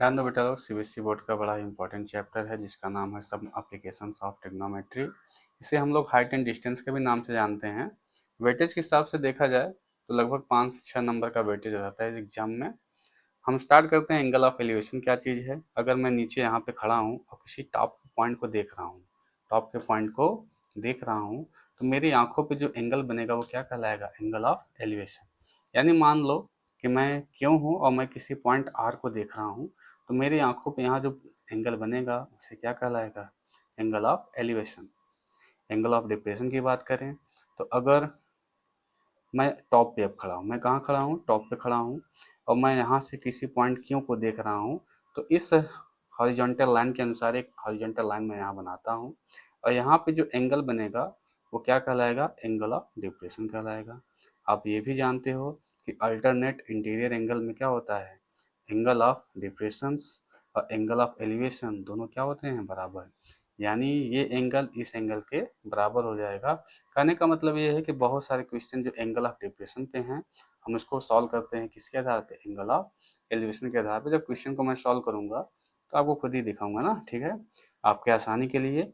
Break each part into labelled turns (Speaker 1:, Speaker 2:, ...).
Speaker 1: ध्यान दो बेटा लोग, सीबीएसई बोर्ड का बड़ा इंपॉर्टेंट चैप्टर है जिसका नाम है सब एप्लीकेशंस ऑफ ट्रिग्नोमेट्री। इसे हम लोग हाइट एंड डिस्टेंस के भी नाम से जानते हैं। वेटेज के हिसाब से देखा जाए तो लगभग 5 से 6 नंबर का वेटेज रहता है इस एग्जाम में। हम स्टार्ट करते हैं। एंगल ऑफ एलिवेशन क्या चीज़ है। अगर मैं नीचे यहाँ पे खड़ा हूँ और किसी टॉप पॉइंट को देख रहा हूँ, टॉप के पॉइंट को देख रहा हूँ, तो मेरी आंखों पे जो एंगल बनेगा वो क्या कहलाएगा, एंगल ऑफ एलिवेशन। यानी मान लो कि मैं क्यों हूँ और मैं किसी पॉइंट आर को देख रहा हूँ, तो मेरी आंखों पे यहाँ जो एंगल बनेगा उसे क्या कहलाएगा, angle of elevation. Angle of depression की बात करें तो अगर मैं टॉप पे अब खड़ा हूँ, मैं कहाँ खड़ा हूँ, टॉप पे खड़ा हूँ, और मैं यहाँ से किसी पॉइंट क्यू को देख रहा हूँ, तो इस हॉरिजॉन्टल लाइन के अनुसार एक हॉरिजॉन्टल लाइन मैं यहाँ बनाता हूँ, और यहाँ पे जो एंगल बनेगा वो क्या कहलाएगा, एंगल ऑफ डिप्रेशन कहलाएगा। आप ये भी जानते हो कि अल्टरनेट इंटीरियर एंगल में क्या होता है, एंगल ऑफ डिप्रेशंस और एंगल ऑफ एलिवेशन दोनों क्या होते हैं, बराबर। यानी ये एंगल इस एंगल के बराबर हो जाएगा। कहने का मतलब ये है कि बहुत सारे क्वेश्चन जो एंगल ऑफ डिप्रेशन पे हैं, हम इसको सॉल्व करते हैं किसके आधार पे, एंगल ऑफ एलिवेशन के आधार पे। जब क्वेश्चन को मैं सॉल्व करूंगा तो आपको खुद ही दिखाऊंगा ना, ठीक है। आपके आसानी के लिए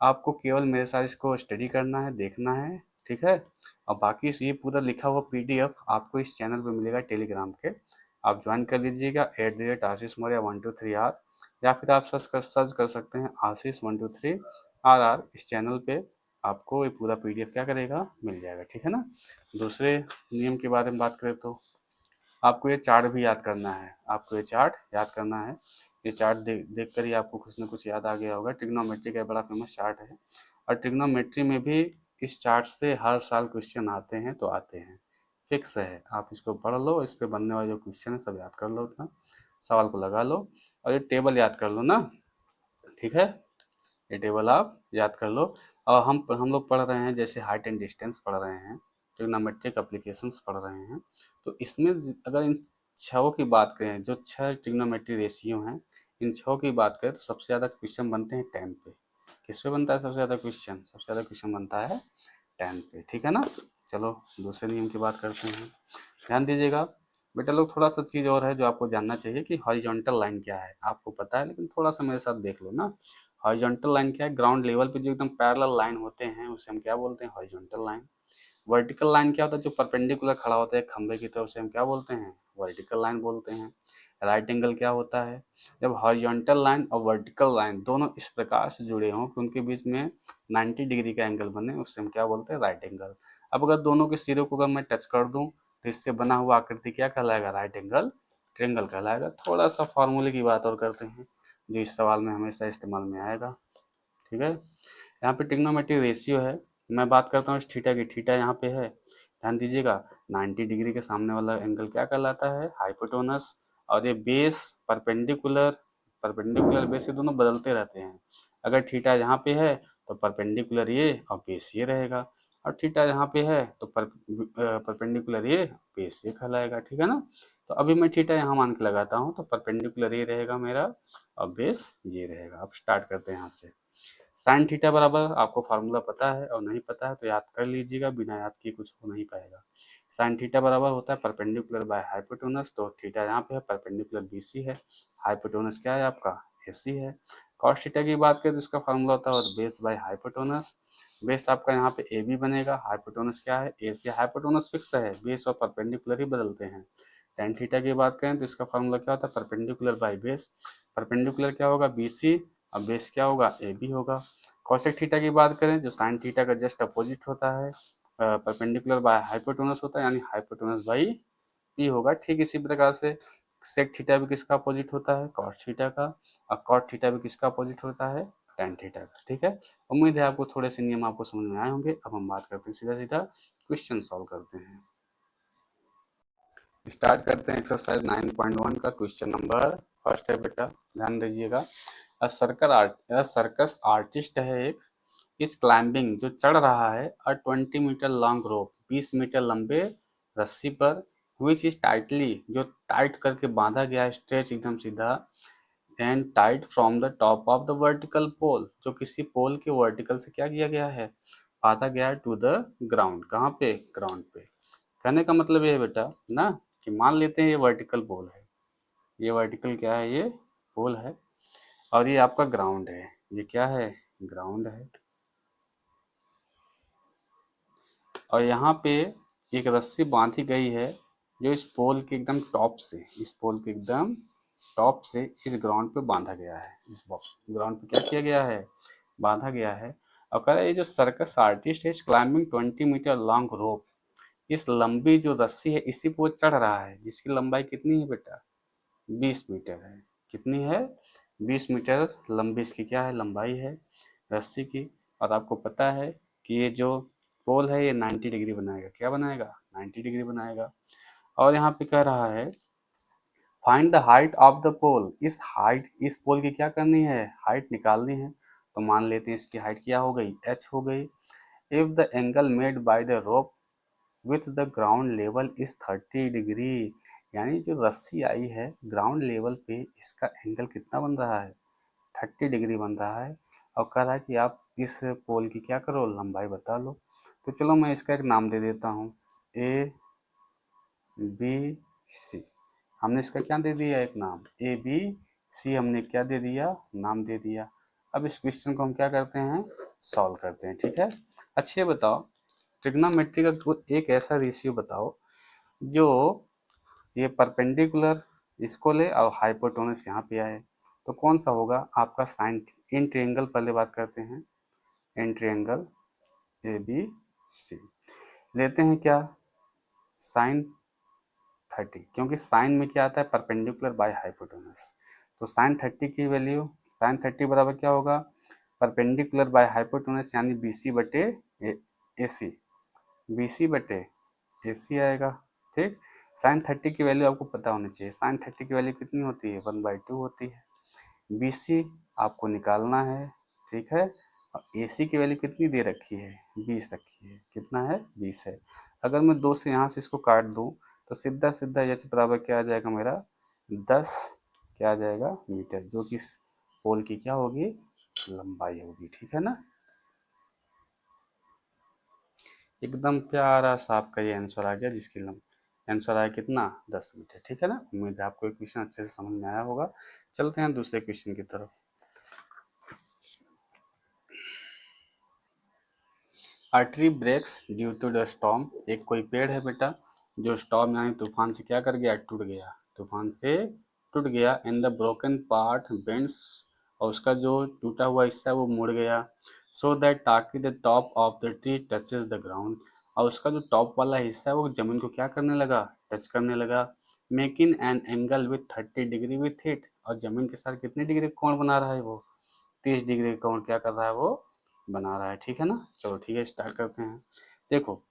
Speaker 1: आपको केवल मेरे साथ इसको स्टडी करना है, देखना है, ठीक है। और बाकी ये पूरा लिखा हुआ पीडीएफ आपको इस चैनल पे मिलेगा टेलीग्राम के। आप ज्वाइन कर लीजिएगा @ASISMOURYA123R, या फिर आप सर्च कर सकते हैं ASIS123RR। इस चैनल पे आपको ये पूरा पीडीएफ क्या करेगा, मिल जाएगा, ठीक है ना। दूसरे नियम के बारे में बात करें तो आपको ये चार्ट भी याद करना है, आपको ये चार्ट याद करना है। ये चार्ट देख कर ही आपको कुछ ना कुछ याद आ गया होगा। ट्रिग्नोमेट्री का बड़ा फेमस चार्ट है, और ट्रिग्नोमेट्री में भी इस चार्ट से हर साल क्वेश्चन आते हैं, तो आते हैं, फिक्स है। आप इसको पढ़ लो, इस पे बनने वाले जो क्वेश्चन है सब याद कर लो, उतना सवाल को लगा लो, और ये टेबल याद कर लो ना, ठीक है। ये टेबल आप याद कर लो। और हम लोग पढ़ रहे हैं, जैसे हाइट एंड डिस्टेंस पढ़ रहे हैं, ट्रिग्नोमेट्रिक एप्लीकेशंस पढ़ रहे हैं, तो इसमें अगर इन छहों की बात करें, जो 6 ट्रिग्नोमेट्री रेशियो हैं, इन छहों की बात करें तो सबसे ज़्यादा क्वेश्चन बनते हैं 10 पे। किस पे बनता है सबसे ज़्यादा क्वेश्चन, सबसे ज़्यादा क्वेश्चन बनता है 10 पे, ठीक है ना। चलो दूसरे नियम की बात करते हैं। ध्यान दीजिएगा बेटा लोग, थोड़ा सा चीज़ और है जो आपको जानना चाहिए कि हॉरिजॉन्टल लाइन क्या है। आपको पता है लेकिन थोड़ा सा मेरे साथ देख लो ना। हॉरिजॉन्टल लाइन क्या है, ग्राउंड लेवल पे जो एकदम पैरेलल लाइन होते हैं उसे हम क्या बोलते हैं, हॉरिजॉन्टल लाइन। वर्टिकल लाइन क्या होता है, जो परपेंडिकुलर खड़ा होता है खंबे की तरफ, से हम क्या बोलते हैं, वर्टिकल लाइन बोलते हैं। राइट एंगल क्या होता है, जब हॉरिजॉन्टल लाइन और वर्टिकल लाइन दोनों इस प्रकार से जुड़े हों कि उनके बीच में 90 डिग्री का एंगल बने, उससे हम क्या बोलते हैं, राइट एंगल। अब अगर दोनों के सिरों को अगर मैं टच कर दूं तो इससे बना हुआ आकृति क्या कहलाएगा, राइट एंगल ट्रायंगल कहलाएगा। थोड़ा सा फॉर्मूले की बात और करते हैं जो इस सवाल में हमेशा इस्तेमाल में आएगा, ठीक है। यहाँ पे ट्रिग्नोमेट्रिक रेशियो है, मैं बात करता हूँ इस थीटा की। थीटा यहाँ पे है, ध्यान दीजिएगा। 90 डिग्री के सामने वाला एंगल क्या कहलाता है, हाइपोटेनस। और ये बेस परपेंडिकुलर, परपेंडिकुलर बेस, ये दोनों बदलते रहते हैं। अगर थीटा यहाँ पे है तो परपेंडिकुलर ये और बेस ये रहेगा, और थीटा यहाँ पे है तो परपेंडिकुलर ये, बेस ये कहलाएगा, ठीक है ना। तो अभी मैं थीटा यहाँ मान के लगाता हूँ, तो परपेंडिकुलर ये रहेगा मेरा और बेस ये रहेगा। अब स्टार्ट करते हैं यहाँ से। साइन थीटा बराबर, आपको फार्मूला पता है, और नहीं पता है तो याद कर लीजिएगा, बिना याद किए कुछ हो नहीं पाएगा। साइन थीटा बराबर होता है परपेंडिकुलर बाय हाइपोटेनस, तो थीटा यहाँ पे है, परपेंडिकुलर बीसी है, हाइपोटेनस क्या है आपका, एसी है। कॉस थीटा की बात करें तो इसका फार्मूला होता है बेस बाय हाइपोटेनस। बेस आपका यहाँ पे ए बी बनेगा, हाइपोटेनस क्या है, ए सी। हाइपोटेनस फिक्स है, बेस और परपेंडिकुलर ही बदलते हैं। टेन थीटा की बात करें तो इसका फार्मूला क्या होता है, परपेंडिकुलर बाय बेस। परपेंडिकुलर क्या होगा, बी सी, अब बेस क्या होगा, ए बी होगा। कॉसेक थीटा की बात करें जो साइन थीटा का जस्ट अपोजिट होता है, परपेंडिकुलर बाय हाइपोटेनस होता है, यानी हाइपोटेनस बाई पी होगा। ठीक इसी प्रकार से सेक थीटा भी किसका अपोजिट होता है, कॉस थीटा का, और कॉट थीटा भी किसका अपोजिट होता है, टेन थीटा का, ठीक है। उम्मीद है आपको थोड़े से नियम आपको समझ में आए होंगे। अब हम बात करते हैं सीधा सीधा क्वेश्चन सॉल्व करते हैं। स्टार्ट करते हैं एक्सरसाइज 9.1 का क्वेश्चन नंबर फर्स्ट है बेटा, ध्यान दीजिएगा। सर्कस आर्टिस्ट है एक, इस क्लाइंबिंग जो चढ़ रहा है, 20 मीटर लॉन्ग रोप, 20 मीटर लंबे रस्सी पर, विच इज टाइटली, जो टाइट करके बांधा गया है, स्ट्रेच एकदम सीधा, and tight from the top of the vertical pole, जो किसी पोल के वर्टिकल से क्या किया गया है, बांधा गया है, टू द ग्राउंड, कहाँ पे, ग्राउंड पे। कहने का मतलब ये है बेटा ना कि मान लेते हैं ये वर्टिकल पोल है, ये वर्टिकल क्या है, ये पोल है, और ये आपका ग्राउंड है। ये क्या है? ग्राउंड है। और यहाँ पे एक रस्सी बांधी गई है जो इस पोल के एकदम टॉप से, इस पोल के एकदम टॉप से इस ग्राउंड पे बांधा गया है। इस ग्राउंड पे क्या किया गया है? बांधा गया है। और कह रहा है ये जो सर्कस आर्टिस्ट है इस क्लाइंबिंग 20 मीटर लॉन्ग रोप, इस लंबी जो रस्सी है इसी पे वो चढ़ रहा है, जिसकी लंबाई कितनी है बेटा? 20 मीटर है। कितनी है? 20 मीटर लंबी इसकी क्या है? लंबाई है रस्सी की। और आपको पता है कि ये जो पोल है ये 90 डिग्री बनाएगा। क्या बनाएगा? 90 डिग्री बनाएगा। और यहाँ पे कह रहा है find the height of the pole, इस पोल की क्या करनी है? हाइट निकालनी है। तो मान लेते हैं इसकी हाइट क्या हो गई? h हो गई। If the angle made by the rope with the ground level is 30 degree, यानी जो रस्सी आई है ग्राउंड लेवल पे इसका एंगल कितना बन रहा है? 30 डिग्री बन रहा है। और कह रहा है कि आप इस पोल की क्या करो? लंबाई बता लो। तो चलो मैं इसका एक नाम दे देता हूँ, ए बी सी। हमने इसका क्या दे दिया? एक नाम। ए बी सी हमने क्या दे दिया? नाम दे दिया। अब इस क्वेश्चन को हम क्या करते हैं? सॉल्व करते हैं। ठीक है। अच्छा ये बताओ, ट्रिग्नोमेट्री का एक ऐसा रेशियो बताओ जो ये परपेंडिकुलर इसको ले और हाइपोटेनस यहाँ पे आए, तो कौन सा होगा आपका? साइन इन ट्रायंगल पहले बात करते हैं। इन ट्रायंगल ए बी सी लेते हैं क्या? साइन 30, क्योंकि साइन में क्या आता है? Perpendicular by hypotenuse. तो साइन 30 बराबर क्या होगा? परपेंडिकुलर बाय हाइपोटेनस यानी बी सी बटे ए सी, बी सी बटे ए सी आएगा। ठीक। साइन 30 की वैल्यू आपको पता होनी चाहिए। साइन 30 की वैल्यू कितनी होती है? 1/2 होती है। बी सी आपको निकालना है। ठीक है। और ए सी की वैल्यू कितनी दे रखी है? 20 रखी है। कितना है? 20 है। अगर मैं 2 से यहाँ से इसको काट दूँ तो सीधा सीधा एच बराबर क्या आ जाएगा मेरा? 10 क्या आ जाएगा? मीटर, जो कि इस पोल की क्या होगी? लंबाई होगी। ठीक है ना। एकदम प्यारा सा आपका ये आंसर आ गया, जिसकी आंसर आया कितना? 10 मीटर। ठीक है ना। उम्मीद है आपको ये क्वेश्चन अच्छे से समझ में आया होगा। चलते हैं दूसरे क्वेश्चन की तरफ। A tree breaks due to the storm, एक कोई पेड़ है बेटा जो स्टॉर्म यानी तूफान से क्या कर गया? टूट गया। तूफान से टूट गया। In the broken part bends, और उसका जो टूटा हुआ हिस्सा है वो मुड़ गया। सो दैट ताकि the top of the tree touches the ground, और उसका जो टॉप वाला हिस्सा है वो जमीन को क्या करने लगा? टच करने लगा। Making an angle with 30 degree with it, और जमीन के साथ कितने डिग्री कोण बना रहा है वो? 30 डिग्री का कोण क्या कर रहा है? वो बना रहा है। ठीक है ना। चलो ठीक है, स्टार्ट करते हैं। देखो,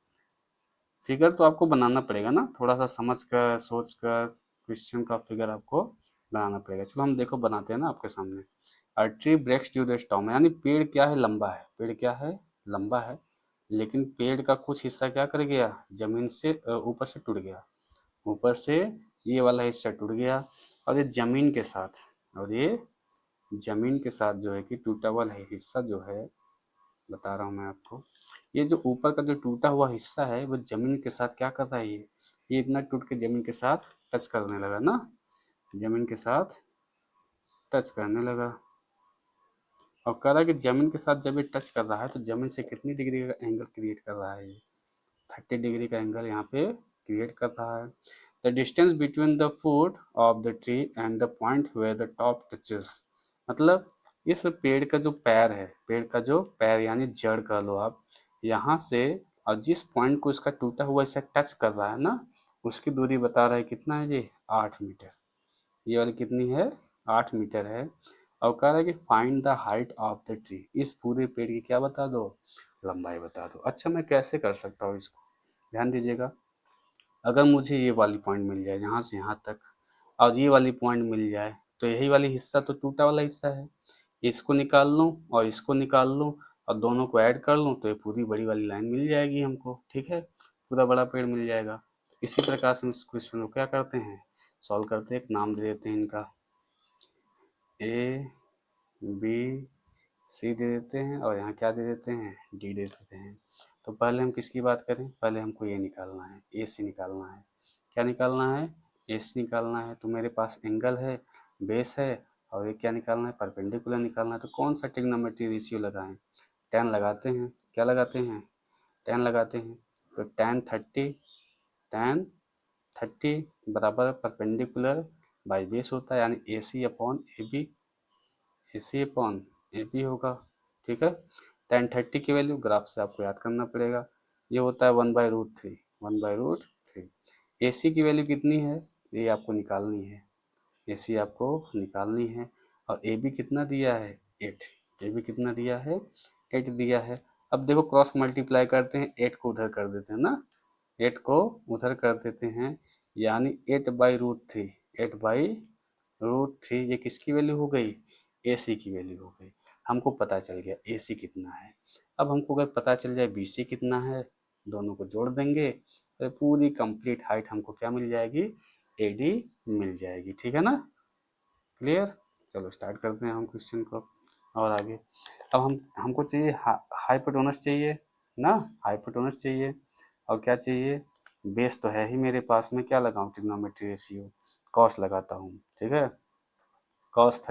Speaker 1: फिगर तो आपको बनाना पड़ेगा ना, थोड़ा सा समझ कर सोच कर क्वेश्चन का फिगर आपको बनाना पड़ेगा। चलो हम देखो बनाते हैं ना आपके सामने। A tree breaks due the storm, यानी पेड़ क्या है? लंबा है। पेड़ क्या है? लंबा है। लेकिन पेड़ का कुछ हिस्सा क्या कर गया? जमीन से ऊपर से टूट गया। ऊपर से ये वाला हिस्सा टूट गया। और ये जमीन के साथ, और ये जमीन के साथ जो है कि टूटा हुआ हिस्सा जो है, बता रहा हूँ मैं आपको, ये जो ऊपर का जो टूटा हुआ हिस्सा है वो जमीन के साथ क्या कर रहा है? ये इतना टूट के जमीन के साथ टच करने लगा ना, जमीन के साथ टच करने लगा। और कह रहा है कि जमीन के साथ जब ये टच कर रहा है तो जमीन से कितनी डिग्री का एंगल क्रिएट कर रहा है? ये 30 डिग्री का एंगल यहाँ पे क्रिएट कर रहा है। The distance between the foot of the tree and the point where the top touches, मतलब इस पेड़ का जो पैर है, पेड़ का जो पैर यानी जड़ कह लो आप, यहाँ से और जिस पॉइंट को इसका टूटा हुआ इसे टच कर रहा है ना, उसकी दूरी बता रहा है कितना है? ये 8 मीटर। ये वाली कितनी है? 8 मीटर है। और कह रहा है कि find the height of the tree, इस पूरे पेड़ की क्या बता दो? लंबाई बता दो। अच्छा मैं कैसे कर सकता हूँ इसको? ध्यान दीजिएगा। अगर मुझे ये वाली पॉइंट मिल जाए यहाँ से यहाँ तक, और ये वाली पॉइंट मिल जाए, तो यही वाली हिस्सा तो टूटा वाला हिस्सा है। इसको निकाल लूँ और इसको निकाल लूँ और दोनों को ऐड कर लूँ तो ये पूरी बड़ी वाली लाइन मिल जाएगी हमको। ठीक है। पूरा बड़ा पेड़ मिल जाएगा। इसी प्रकार से हम इस क्वेश्चन को क्या करते हैं? सॉल्व करते हैं। एक नाम दे देते हैं इनका, ए बी सी दे देते हैं, और यहाँ क्या दे देते हैं? डी दे देते हैं। तो पहले हम किसकी बात करें? पहले हमको ये निकालना है, ए सी निकालना है। क्या निकालना है? ए सी निकालना है। तो मेरे पास एंगल है, बेस है, और ये क्या निकालना है, परपेंडिकुलर निकालना है। तो कौन सा ट्रिग्नोमेट्री रेशियो लगाएं, tan लगाते हैं, क्या लगाते हैं, tan लगाते हैं। तो tan 30 बराबर परपेंडिकुलर बाई बेस होता है, यानी AC अपॉन AB होगा। ठीक है, tan 30 की वैल्यू ग्राफ से आपको याद करना पड़ेगा, ये होता है 1/√3, 1/√3। AC की वैल्यू कितनी है, ये आपको निकालनी है, AC आपको निकालनी है। और AB कितना दिया है, 8, AB कितना दिया है, 8 दिया है। अब देखो क्रॉस मल्टीप्लाई करते हैं, 8 को उधर कर देते हैं ना, 8 को उधर कर देते हैं, यानी 8/√3, 8/√3 ये किसकी वैल्यू हो गई, AC की वैल्यू हो गई। हमको पता चल गया AC कितना है। अब हमको अगर पता चल जाए BC कितना है, दोनों को जोड़ देंगे तो पूरी कंप्लीट हाइट हमको क्या मिल जाएगी, AD मिल जाएगी। ठीक है ना, क्लियर। चलो स्टार्ट करते हैं हम क्वेश्चन को और आगे। अब हमको चाहिए हाइपोटेनस चाहिए ना, हाइपोटेनस चाहिए, और क्या चाहिए, बेस तो है ही मेरे पास में, क्या लगाऊं, ट्रिग्नोमेट्री रेशियो, कॉस लगाता हूँ। ठीक है, cos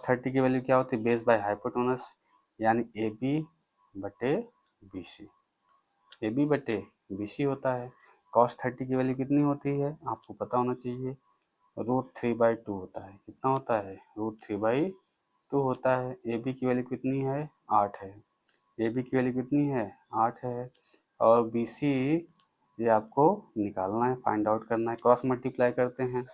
Speaker 1: 30 की वैल्यू क्या होती है, बेस बाय हाइपोटेनस, यानी AB/BC, AB/BC होता है। cos 30 की वैल्यू कितनी होती है, आपको पता होना चाहिए, √3/2 होता है। कितना होता है, √3/2 होता है। AB की वैल्यू कितनी है, 8 है, AB की वैल्यू कितनी है, 8 है। और BC ये आपको निकालना है, फाइंड आउट करना है, क्रॉस मल्टीप्लाई करते हैं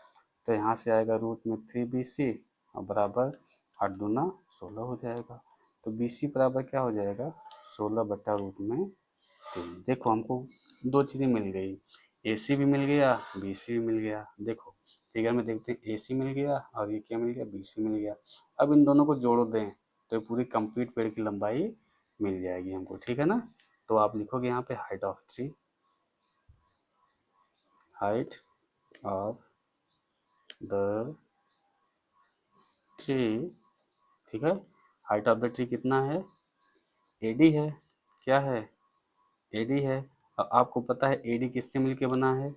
Speaker 1: तो यहाँ से आएगा रूट में 3BC और बराबर 8 दूना 16 हो जाएगा। तो BC बराबर क्या हो जाएगा, 16/√3। देखो हमको दो चीज़ें मिल गई, AC भी मिल गया, BC भी मिल गया। देखो फिगर में देखते हैं, AC मिल गया और ये क्या मिल गया, BC मिल गया। अब इन दोनों को जोड़ दें तो पूरी कंप्लीट पेड़ की लंबाई मिल जाएगी हमको। ठीक है ना, तो आप लिखोगे यहाँ पे हाइट ऑफ द ट्री। ठीक है, हाइट ऑफ द ट्री कितना है, AD है, क्या है, AD है। और आपको पता है AD किससे मिलके बना है,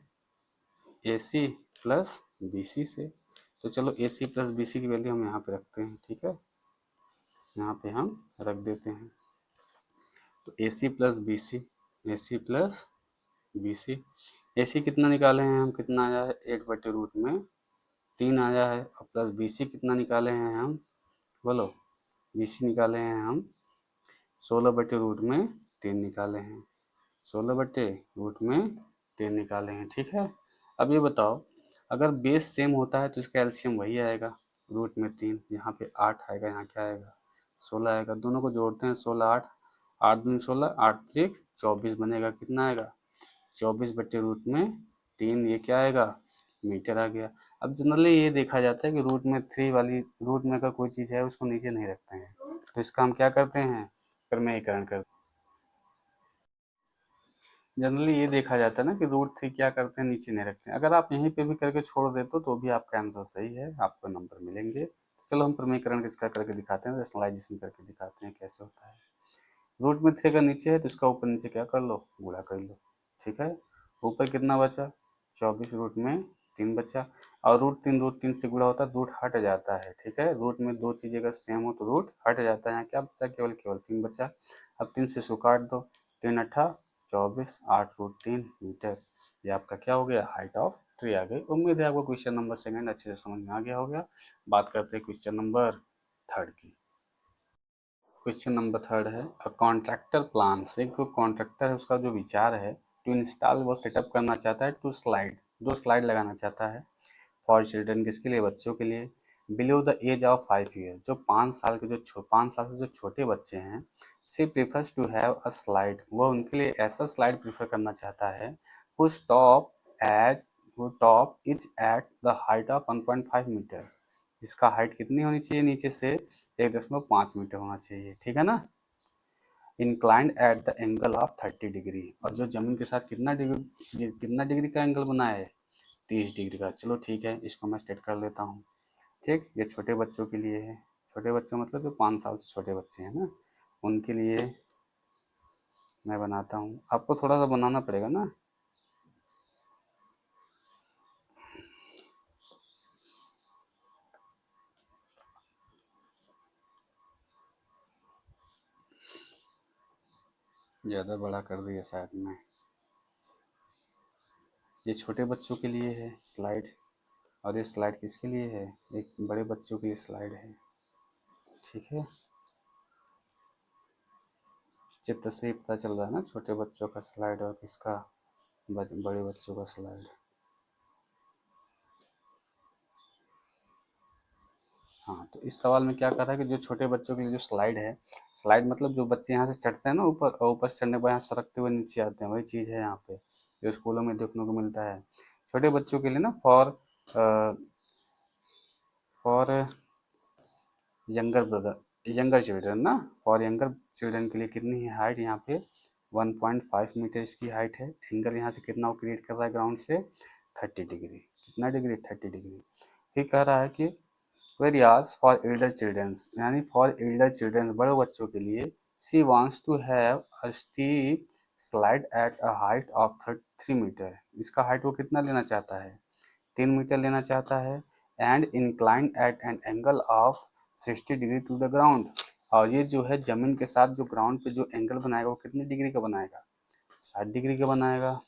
Speaker 1: AC प्लस BC से। तो चलो AC प्लस BC की वैल्यू हम यहाँ पे रखते हैं। ठीक है, यहाँ पे हम रख देते हैं, तो AC plus BC, AC plus BC, AC कितना निकाले हैं हम, कितना आया है, 8/√3 आया है। और प्लस BC कितना निकाले हैं हम, बोलो, BC निकाले हैं हम 16/√3 निकाले हैं, 16/√3 निकाले हैं। ठीक है, अब ये बताओ, अगर बेस सेम होता है तो इसका एलसीएम वही आएगा, √3, यहाँ पे 8 आएगा, यहाँ क्या आएगा, 16 आएगा। दोनों को जोड़ते हैं, 16 8, 8 दूनी 16, 8 त्रिक 24 बनेगा, कितना आएगा, 24/√3, ये क्या आएगा, मीटर आ गया। अब जनरली ये देखा जाता है कि √3 वाली, रूट में अगर कोई चीज़ है उसको नीचे नहीं रखते हैं, तो इसका हम क्या करते हैं, प्रमेयीकरण करते हैं। जनरली ये देखा जाता है ना कि √3 क्या करते हैं, नीचे नहीं रखते हैं। अगर आप यहीं पे भी करके छोड़ देते तो भी आपका आंसर सही है, आपको नंबर मिलेंगे। चलो हम प्रमेयीकरण किसका करके दिखाते हैं, रैशनलाइजेशन करके दिखाते हैं कैसे होता है। √3 अगर नीचे है तो इसका ऊपर नीचे क्या कर लो, गुणा कर लो। ठीक है, ऊपर कितना बचा, 24√3 बचा। और √3 से गुणा होता है, रूट हट जाता है। ठीक है, रूट में दो चीज़ें अगर सेम हो तो रूट हट जाता है। यहाँ क्या बचा, केवल केवल 3 बचा। अब 3 से इसको काट दो, 3 अट्ठा 24, 8√3 मीटर। ये आपका क्या हो गया, हाइट ऑफ ट्री आ गई। उम्मीद है आपको क्वेश्चन नंबर सेकंड अच्छे से समझ में आ गया होगा। बात करते हैं क्वेश्चन नंबर थर्ड की। क्वेश्चन नंबर थर्ड है, अ कॉन्ट्रैक्टर प्लान्स, एक कॉन्ट्रैक्टर है उसका जो विचार है, टू इंस्टॉल, वो सेटअप करना चाहता है, टू स्लाइड, दो स्लाइड लगाना चाहता है, फॉर चिल्ड्रन, किसके लिए, बच्चों के लिए, below the age of 5 year, जो 5 साल के, जो 5 साल से जो छोटे बच्चे हैं, she prefers to have a slide, वह उनके लिए ऐसा स्लाइड प्रीफर करना चाहता है, हुज टॉप एज वो top is at the height of 1.5 meter, इसका हाइट कितनी होनी चाहिए, नीचे से 1.5 मीटर होना चाहिए। ठीक है ना, inclined at the angle of 30 degree, और जो जमीन के साथ कितना डिग्री का एंगल बना है, 30 डिग्री का। चलो ठीक है, इसको मैं स्टेट कर लेता हूँ। ठीक, ये छोटे बच्चों के लिए है, छोटे बच्चों मतलब जो 5 साल से छोटे बच्चे हैं ना, उनके लिए मैं बनाता हूँ, आपको थोड़ा सा बनाना पड़ेगा ना। ज़्यादा बड़ा कर दिया शायद मैं। ये छोटे बच्चों के लिए है स्लाइड, और ये स्लाइड किसके लिए है? एक बड़े बच्चों के लिए स्लाइड है। ठीक है, चित्र से ही पता चल रहा है ना, छोटे बच्चों का स्लाइड और किसका, बड़े बच्चों का स्लाइड। हाँ, तो इस सवाल में क्या कहा था कि जो छोटे बच्चों के लिए जो स्लाइड है, स्लाइड मतलब जो बच्चे यहाँ से चढ़ते हैं ना ऊपर, और ऊपर से चढ़ने पर यहाँ सरकते हुए नीचे आते हैं, वही चीज़ है यहाँ पे जो स्कूलों में देखने को मिलता है। छोटे बच्चों के लिए ना for younger brother, younger children ना, फॉर यंगर चिल्ड्रन के लिए कितनी है हाइट यहाँ पे? 1.5 मीटर इसकी हाइट है। एंगल यहाँ से कितना वो क्रिएट कर रहा है ग्राउंड से? 30 डिग्री। कितना डिग्री? 30 डिग्री। फिर कह रहा है कि वेरियाज फॉर एल्डर चिल्ड्रंस, यानी फॉर एल्डर चिल्ड्रंस, बड़े बच्चों के लिए, she wants to have a steep slide at a height of 3 metre. इसका हाइट वो कितना लेना चाहता है? 3 मीटर लेना चाहता है। And incline at an angle of 60 degree to the ground, और ये जो है जमीन के साथ जो ग्राउंड पे जो एंगल बनाएगा वो कितने डिग्री का बनाएगा? 60 डिग्री का बनाएगा।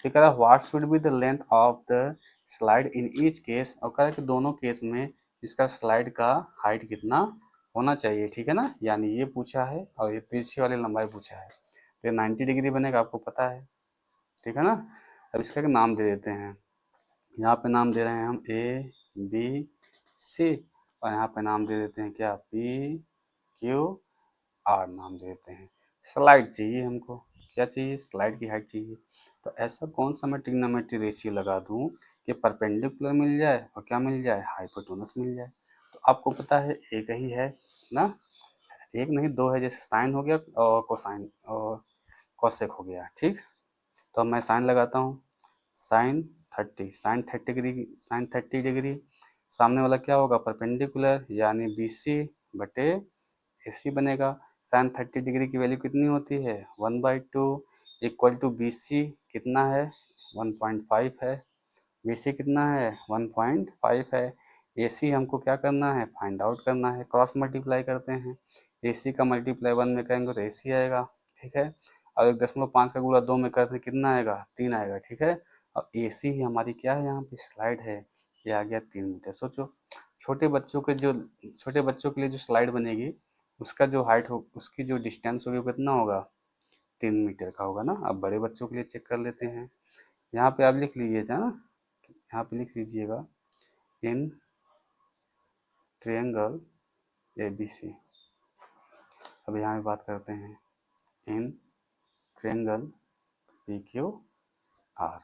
Speaker 1: फिर कह रहा है what should be the length of the slide in each case, और कह रहा है कि दोनों केस में इसका स्लाइड का हाइट कितना होना चाहिए। ठीक है ना, यानी ये पूछा है और ये तिरछी वाली लंबाई पूछा है, तो ये 90 डिग्री बनेगा, आपको पता है। ठीक है ना, अब इसका एक नाम दे देते हैं। यहाँ पे नाम दे रहे हैं हम ए बी सी, और यहाँ पे नाम दे देते हैं क्या? पी क्यू आर नाम दे देते हैं। स्लाइड चाहिए हमको, क्या चाहिए? स्लाइड की हाइट चाहिए। तो ऐसा कौन सा मैं ट्रिग्नोमेट्री रेशियो लगा दूं कि परपेंडिकुलर मिल जाए और क्या मिल जाए? हाइपोटेनस मिल जाए। तो आपको पता है एक ही है ना, एक नहीं दो है, जैसे साइन हो गया और कोसाइन और कोसेक हो गया। ठीक, तो अब मैं साइन लगाता हूँ। साइन 30, साइन 30 डिग्री, सामने वाला क्या होगा? परपेंडिकुलर, यानी बी सी बटे ए सी बनेगा। साइन 30 डिग्री की वैल्यू कितनी होती है? 1/2 इक्वल टू बी सी कितना है? 1.5 है। बी सी कितना है? 1.5 है। ए सी हमको क्या करना है? फाइंड आउट करना है। क्रॉस मल्टीप्लाई करते हैं, ए सी का मल्टीप्लाई 1 में करेंगे तो ए सी आएगा। ठीक है, और 1.5 का गुणा 2 में करते कितना आएगा? 3 आएगा। ठीक है, और ए सी ही हमारी क्या है? यहाँ पे स्लाइड है, ये आ गया 3 मीटर। सोचो, छोटे बच्चों के जो छोटे बच्चों के लिए जो स्लाइड बनेगी, उसका जो हाइट हो, उसकी जो डिस्टेंस होगी वो कितना होगा? 3 मीटर का होगा ना। अब बड़े बच्चों के लिए चेक कर लेते हैं। यहाँ पे आप लिख लीजिएगा ना, यहाँ पे लिख लीजिएगा इन ट्रायंगल ए बी सी। अब यहाँ पे बात करते हैं in triangle P Q R.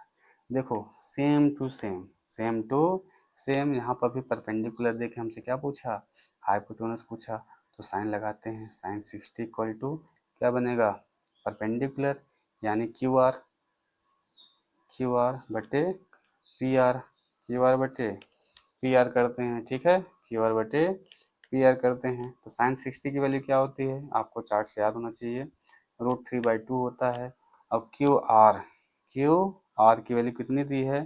Speaker 1: देखो same to same, same to same, यहाँ पर भी परपेंडिकुलर देखे हमसे क्या पूछा? हाइपोटेनस पूछा। तो साइन लगाते हैं, साइन 60 इक्वल टू क्या बनेगा? परपेंडिकुलर, यानी क्यू आर बटे पी आर, क्यू आर बटे पी आर करते हैं। ठीक है, क्यू आर बटे पी आर करते हैं। तो साइन 60 की वैल्यू क्या होती है? आपको चार्ट से याद होना चाहिए, √3/2 होता है। अब क्यू आर की वैल्यू कितनी दी है?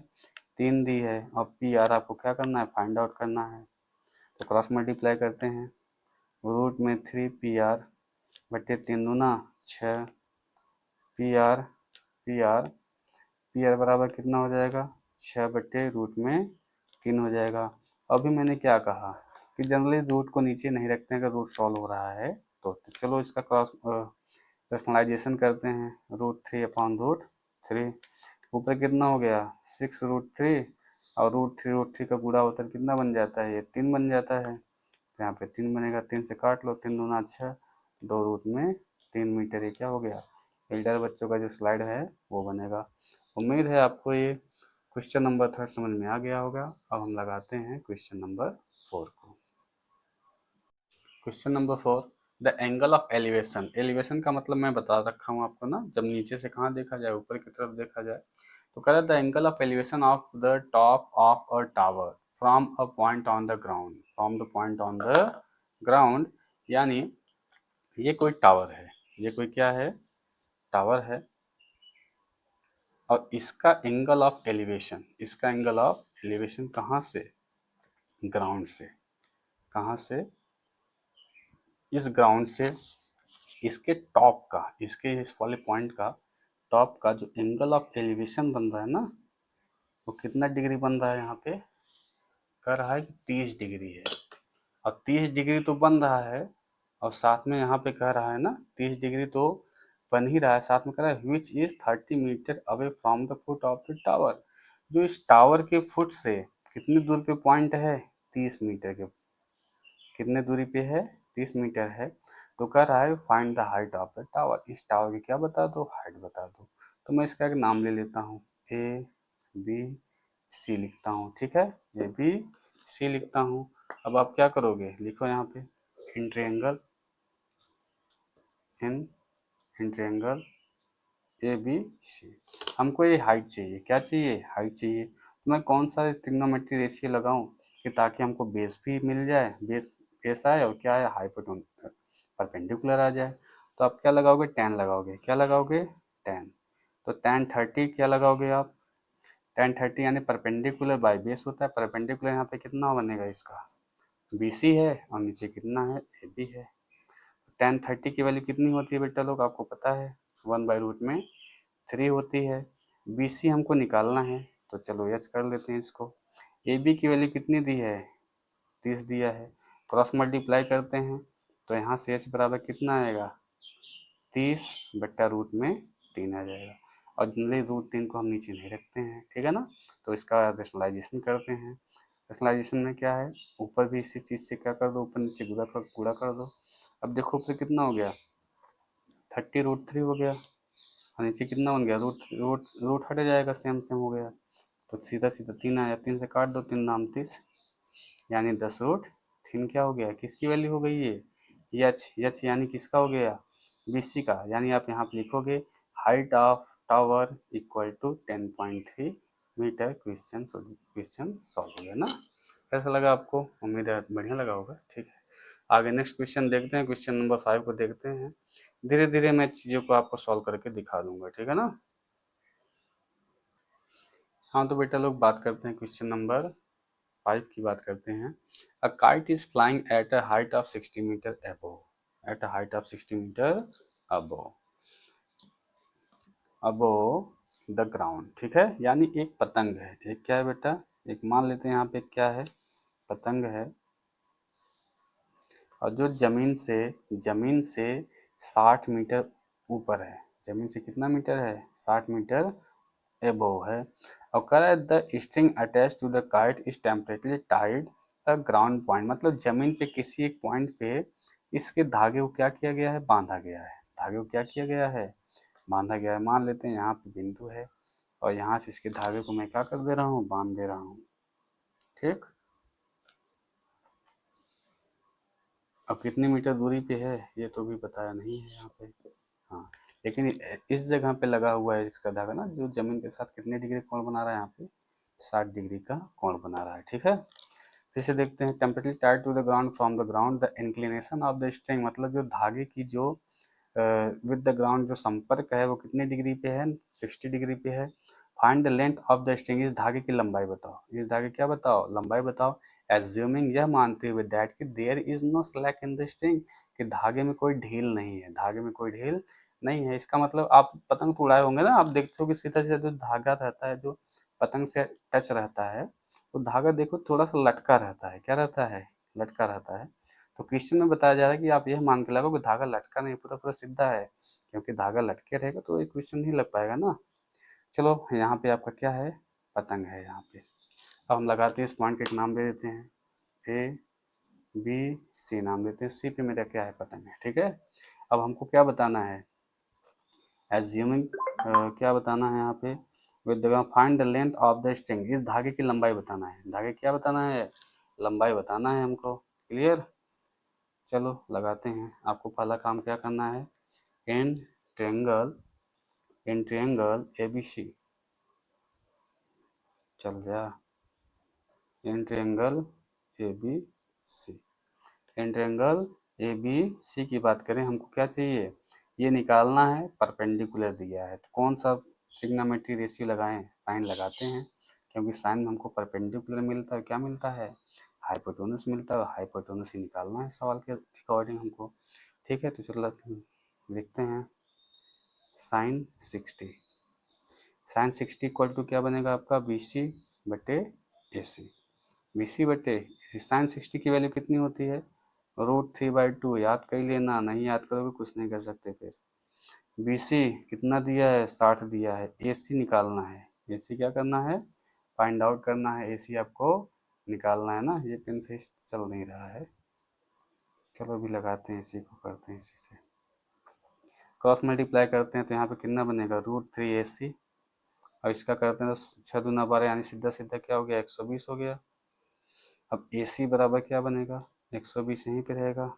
Speaker 1: 3 दी है। और पी आर आपको क्या करना है? फाइंड आउट करना है। तो क्रॉस मल्टीप्लाई करते हैं, रूट में 3 पी आर बटे 3 दूना 6, पी आर पी आर बराबर कितना हो जाएगा? 6/√3 हो जाएगा। अभी मैंने क्या कहा कि जनरली रूट को नीचे नहीं रखते हैं अगर रूट सॉल्व हो रहा है तो चलो इसका क्रॉस रेशनलाइजेशन करते हैं। √3/√3, ऊपर कितना हो गया? 6√3, और √3 का गुणा होता है कितना बन जाता है? ये 3 बन जाता है। तो यहाँ पे 3 बनेगा, 3 से काट लो, 3 दूना 6, 2√3 मीटर, ये क्या हो गया? एल्डर बच्चों का जो स्लाइड है वो बनेगा। उम्मीद है आपको ये क्वेश्चन नंबर 3 समझ में आ गया होगा। अब हम लगाते हैं क्वेश्चन नंबर 4 को। Question number 4, the angle of elevation. Elevation का मतलब मैं बता रखा हूँ आपको ना, जब नीचे से कहाँ देखा जाए? ऊपर की तरफ देखा जाए। तो कह रहा है the angle of elevation of the top of a tower from a point on the ground, from the point on the ground, यानी ये कोई टावर है, ये कोई क्या है? टावर है, और इसका एंगल ऑफ एलिवेशन, इसका एंगल ऑफ एलिवेशन कहाँ से? ग्राउंड से। कहाँ से? इस ग्राउंड से इसके टॉप का, इसके इस वाले पॉइंट का टॉप का जो एंगल ऑफ एलिवेशन बन रहा है ना, वो कितना डिग्री बन रहा है यहाँ पे, कह रहा है कि 30 डिग्री है। अब 30 डिग्री तो बन रहा है, और साथ में यहाँ पे कह रहा है ना 30 डिग्री तो बन ही रहा है, साथ में कह रहा है which is 30 metre away from the foot of the tower. जो इस टावर के फुट से कितनी दूर पे पॉइंट है, 30 मीटर के, कितने दूरी पे है, 30 मीटर है। तो कह रहा है find the height of the tower, इस टावर की क्या बता दो, हाइट बता दो। तो मैं इसका एक नाम ले लेता हूँ, ए बी सी लिखता हूँ, ठीक है, ए बी सी लिखता हूँ। अब आप क्या करोगे, लिखो यहाँ पे in triangle, in in triangle A B C. हमको ये हाइट चाहिए, क्या चाहिए, हाइट चाहिए। तो मैं कौन सा ट्रिग्नोमेट्री रेशियो लगाऊं कि ताकि हमको बेस भी मिल जाए, बेस बेस आए और क्या है, हाइपोटेन्यूज परपेंडिकुलर आ जाए। तो आप क्या लगाओगे, टेन लगाओगे, क्या लगाओगे, टेन। तो टेन 30 क्या लगाओगे आप, टेन 30 यानी परपेंडिकुलर बाई बेस होता है, परपेंडिकुलर यहाँ पे कितना बनेगा इसका, बी सी है, और नीचे कितना है, ए बी है। टेन 30 की वैल्यू कितनी होती है बेटा लोग, आपको पता है 1/√3 होती है। बी सी हमको निकालना है, तो चलो यस कर लेते हैं इसको। ए बी की वैल्यू कितनी दी है, 30 दिया है, क्रॉस मल्टीप्लाई करते हैं, तो यहाँ से एच बराबर कितना आएगा, 30/√3 आ जाएगा। और जनरली √3 को हम नीचे नहीं रखते हैं, ठीक है ना। तो इसका रेशनलाइजेशन करते हैं, रेशनलाइजेशन में क्या है, ऊपर भी इसी चीज़ से क्या कर दो, ऊपर नीचे गुणा कर दो। अब देखो ऊपर कितना हो गया, 30√3 हो गया, और नीचे कितना बन गया, रूट रूट रूट हट जाएगा, सेम सेम हो गया। तो सीधा सीधा 3 आया, 3 से काट दो, 3 नाम 30, यानी 10√3 क्या हो गया, किसकी वैल्यू हो गई ये, एच एच यानी किसका हो गया, बी सी का। यानी आप यहाँ पे लिखोगे height of tower equal to 10.3 metre. Question solve हो गया ना। कैसा लगा आपको, उम्मीद है बढ़िया लगा होगा, ठीक है। आगे नेक्स्ट क्वेश्चन देखते हैं, क्वेश्चन नंबर 5 को देखते हैं। धीरे धीरे मैं चीज़ों को आपको सॉल्व करके दिखा दूंगा, ठीक है ना। हाँ तो बेटा लोग बात करते हैं क्वेश्चन नंबर 5 की बात करते हैं। A kite is flying at a height of 60 metre above, at a height of 60 metre above above the ground, ठीक है। यानी एक पतंग है, एक क्या है बेटा, एक मान लेते हैं यहाँ पे क्या है, पतंग है, और जो जमीन से 60 मीटर ऊपर है, जमीन से कितना मीटर है, 60 मीटर एबोव है। और कह रहा है the string attach to the kite is temporarily tied a ground point, मतलब जमीन पे किसी एक पॉइंट पे इसके धागे को क्या किया गया है, बांधा गया है, धागे को क्या किया गया है, बांधा गया है। मान लेते हैं यहाँ पे बिंदु है, और यहाँ से इसके धागे को मैं क्या कर दे रहा हूँ, बांध दे रहा हूँ, ठीक। अब कितनी मीटर दूरी पे है ये तो भी बताया नहीं है यहाँ पे, हाँ। लेकिन इस जगह पे लगा हुआ है इसका धागा ना, जो जमीन के साथ कितने डिग्री कोण बना रहा है यहाँ पे, 60 डिग्री का कोण बना रहा है, ठीक है। फिर से देखते हैं, temporarily tied to the ground from the ground the inclination of the string, मतलब जो धागे की जो विद द ग्राउंड जो संपर्क है वो कितने डिग्री पे है, 60 डिग्री पे है। Find the length of the string, इस धागे की लंबाई बताओ, इस धागे क्या बताओ, लंबाई बताओ। एज्यूमिंग, यह मानते हुए, दैट कि there is no slack in the string, कि धागे में कोई ढील नहीं है, धागे में कोई ढील नहीं है। इसका मतलब आप पतंग तो उड़ाए होंगे ना, आप देखते हो कि सीधा सीधा जो धागा रहता है, जो पतंग से टच रहता है, तो धागा देखो थोड़ा सा लटका रहता है, क्या रहता है, लटका रहता है। तो क्वेश्चन में बताया जा रहा है कि आप यह मान के लगो कि धागा लटका नहीं, पूरा पूरा सीधा है, क्योंकि धागा लटके रहेगा तो ये क्वेश्चन नहीं लग पाएगा ना। चलो यहाँ पे आपका क्या है, पतंग है यहाँ पे। अब हम लगाते हैं इस पॉइंट का एक नाम दे देते हैं, ए बी सी नाम देते हैं, सी पे मेरा क्या है, पतंग है, ठीक है। अब हमको क्या बताना है, एज्यूमिंग, क्या बताना है यहाँ पे, with the find the length of the string, इस धागे की लंबाई बताना है, धागे क्या बताना है, लंबाई बताना है हमको, क्लियर। चलो लगाते हैं, आपको पहला काम क्या करना है, in triangle, in triangle A B C, चल गया, in triangle A B C, in triangle A B C की बात करें, हमको क्या चाहिए, ये निकालना है, परपेंडिकुलर दिया है, तो कौन सा ट्रिग्नोमेट्री रेशियो लगाएं, साइन लगाते हैं, क्योंकि साइन में हमको परपेंडिकुलर मिलता है, क्या मिलता है, हाइपोटेन्यूज मिलता है, हाइपोटेन्यूज ही निकालना है सवाल के अकॉर्डिंग हमको, ठीक है। तो चलो लिखते हैं sin 60। sin 60 इक्वल टू क्या बनेगा आपका BC बटे AC। BC बटे AC। sin 60 की वैल्यू कितनी होती है? √3/2। याद कर लेना, नहीं याद करोगे कुछ नहीं कर सकते फिर। BC कितना दिया है? 60 दिया है। AC निकालना है। AC क्या करना है? फाइंड आउट करना है। AC आपको निकालना है ना। ये पेन सही चल नहीं रहा है, चलो अभी लगाते हैं इसी को, करते हैं इसी से क्रॉस मल्टीप्लाई करते हैं तो यहाँ पे कितना बनेगा? √3AC। और इसका करते हैं तो 6 दूना 12, यानी सीधा सीधा क्या हो गया? 120 हो गया। अब AC बराबर क्या बनेगा? 120 यहीं पे रहेगा,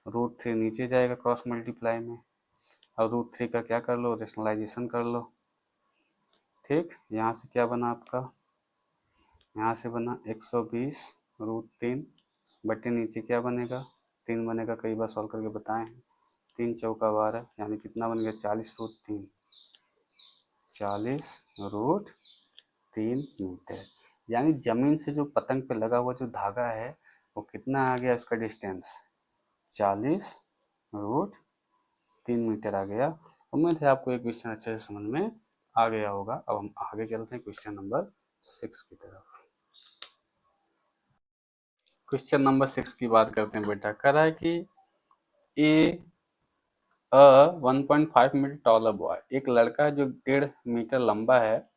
Speaker 1: √3 नीचे जाएगा क्रॉस मल्टीप्लाई में। अब √3 का क्या कर लो? रेशनलाइजेशन कर लो। ठीक, यहाँ से क्या बना आपका? यहाँ से बना 120 √3 बटे नीचे क्या बनेगा? 3 बनेगा, कई बार सॉल्व करके बताए हैं। 3 चौका 12, यानी कितना बन गया? 40√3। 40√3 मीटर। यानी जमीन से जो पतंग पे लगा हुआ जो धागा है वो कितना आ गया? उसका डिस्टेंस 40√3 मीटर आ गया। उम्मीद है आपको ये क्वेश्चन अच्छे से समझ में आ गया होगा। अब हम आगे चलते हैं क्वेश्चन नंबर 6 की तरफ। क्वेश्चन नंबर 6 की बात करते हैं बेटा। कह रहा है कि ए 1.5 मीटर टॉलर बॉय, एक लड़का जो 1.5 मीटर लंबा है,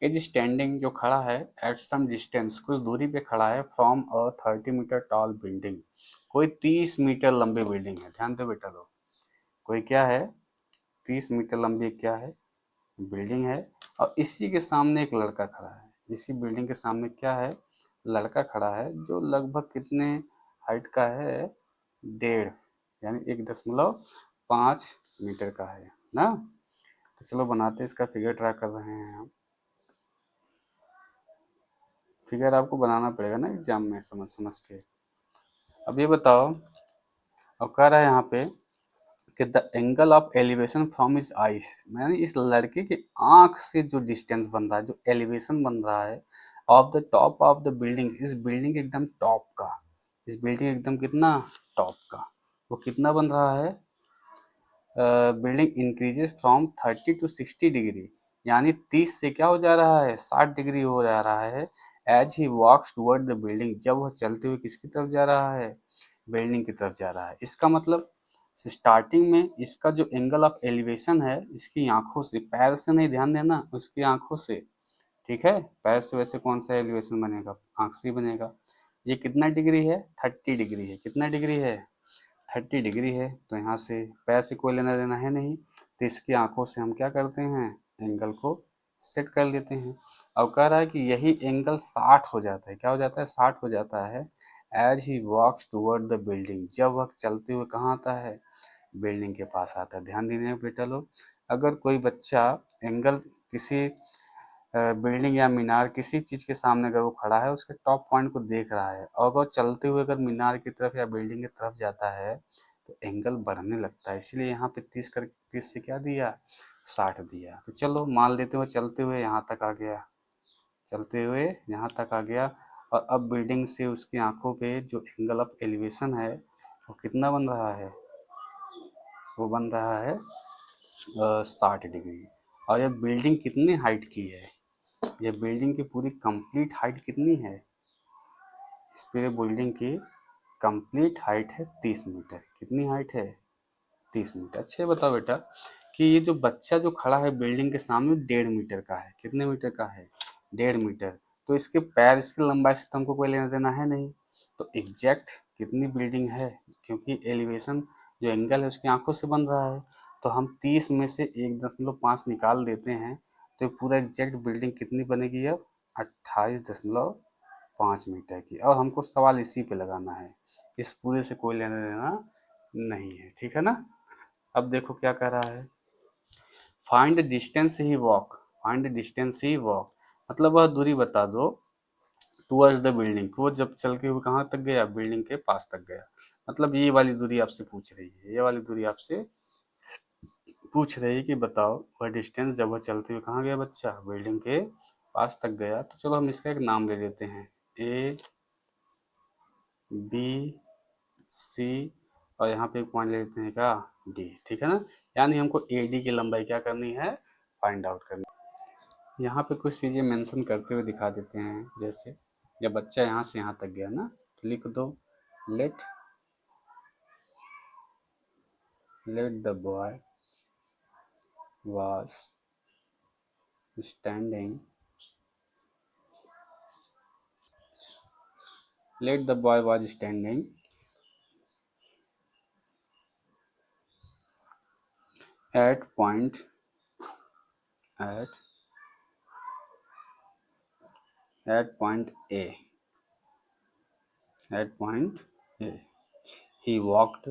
Speaker 1: इज स्टैंडिंग जो खड़ा है, एट सम डिस्टेंस कुछ दूरी पे खड़ा है, from a 30 metre tall building, कोई 30 मीटर लंबी बिल्डिंग है। ध्यान दो बेटा लोग, कोई क्या है? 30 मीटर लंबी क्या है? बिल्डिंग है। और इसी के सामने एक लड़का खड़ा है। इसी बिल्डिंग के सामने क्या है? लड़का खड़ा है जो लगभग कितने हाइट का है? 1.5, यानी 1.5 मीटर का है ना। तो चलो बनाते हैं इसका फिगर। ट्राई कर रहे हैं हम। फिगर आपको बनाना पड़ेगा ना एग्जाम में, समझ समझ के। अब ये बताओ, अब कह रहा है यहाँ पे कि the angle of elevation from his eyes, यानी इस लड़के की आंख से जो डिस्टेंस बन रहा है, जो एलिवेशन बन रहा है, of the top of the building, इस बिल्डिंग एकदम टॉप का, इस बिल्डिंग एकदम कितना टॉप का, वो कितना बन रहा है? Building increases from 30 to 60 degree, यानी 30 से क्या हो जा रहा है? 60 डिग्री हो जा रहा है। As he walks toward the building, जब वह चलते हुए किसकी तरफ जा रहा है? बिल्डिंग की तरफ जा रहा है। इसका मतलब स्टार्टिंग में इसका जो एंगल ऑफ एलिवेशन है, इसकी आंखों से, पैर से नहीं, ध्यान देना, उसकी आंखों से। ठीक है, पैर से वैसे कौन सा एलिवेशन बनेगा? आंख से ही बनेगा। ये कितना डिग्री है? 30 डिग्री है। कितना डिग्री है? 30 डिग्री है। तो यहाँ से पैर से कोई लेना देना है नहीं, तो इसकी आंखों से हम क्या करते हैं? एंगल को सेट कर लेते हैं। अब कह रहा है कि यही एंगल 60 हो जाता है। क्या हो जाता है? 60 हो जाता है। As he walks toward the building, जब वह चलते हुए कहाँ आता है? बिल्डिंग के पास आता है। ध्यान दीजिए बेटा लोग, अगर कोई बच्चा एंगल किसी बिल्डिंग या मीनार, किसी चीज के सामने अगर वो खड़ा है, उसके टॉप पॉइंट को देख रहा है, और वो चलते हुए अगर मीनार की तरफ या बिल्डिंग की तरफ जाता है, तो एंगल बढ़ने लगता है। इसलिए यहाँ पे 30 कर 30 से क्या दिया? 60 दिया। तो चलो मान लेते हुए चलते हुए यहाँ तक आ गया, चलते हुए यहाँ तक आ गया। और अब बिल्डिंग से उसकी आंखों पे जो एंगल ऑफ एलिवेशन है वो कितना बन रहा है? वो बन रहा है 60 डिग्री। और यह बिल्डिंग कितनी हाइट की है? ये बिल्डिंग की पूरी कंप्लीट हाइट कितनी है? इस पूरे बिल्डिंग की कंप्लीट हाइट है 30 मीटर। कितनी हाइट है? 30 मीटर। अच्छा ये बताओ बेटा कि ये जो बच्चा जो खड़ा है बिल्डिंग के सामने 1.5 मीटर का है। कितने मीटर का है? 1.5 मीटर। तो इसके पैर, इसकी लंबाई से तो हमको कोई लेना देना है नहीं। तो एग्जैक्ट कितनी बिल्डिंग है? क्योंकि एलिवेशन जो एंगल है उसकी आंखों से बन रहा है, तो हम 30 में से 1.5 निकाल देते हैं, तो ये पूरा एग्जैक्ट बिल्डिंग कितनी बनेगी? अब 28.5 मीटर की। और हमको सवाल इसी पे लगाना है, इस पूरे से कोई लेना देना नहीं है। ठीक है ना। अब देखो क्या कह रहा है, फाइंड डिस्टेंस ही वॉक, फाइंड डिस्टेंस ही वॉक, मतलब वह दूरी बता दो टूवर्ड्स द बिल्डिंग, वो जब चल के हुए कहाँ तक गया? बिल्डिंग के पास तक गया। मतलब ये वाली दूरी आपसे पूछ रही है, ये वाली दूरी आपसे पूछ रही है कि बताओ वह डिस्टेंस जब वह चलते हुए कहाँ गया बच्चा? बिल्डिंग के पास तक गया। तो चलो हम इसका एक नाम ले लेते हैं, A B C और यहाँ पे एक पॉइंट ले लेते हैं क्या, डी, ठीक है ना। यानी हमको ए डी की लंबाई क्या करनी है, फाइंड आउट करनी है। यहाँ पे कुछ चीज़ें मेंशन करते हुए दिखा देते हैं, जैसे जब बच्चा यहाँ से यहाँ तक गया ना, तो लिख दो let the boy was standing let the boy was standing at point at point A. At point A. He walked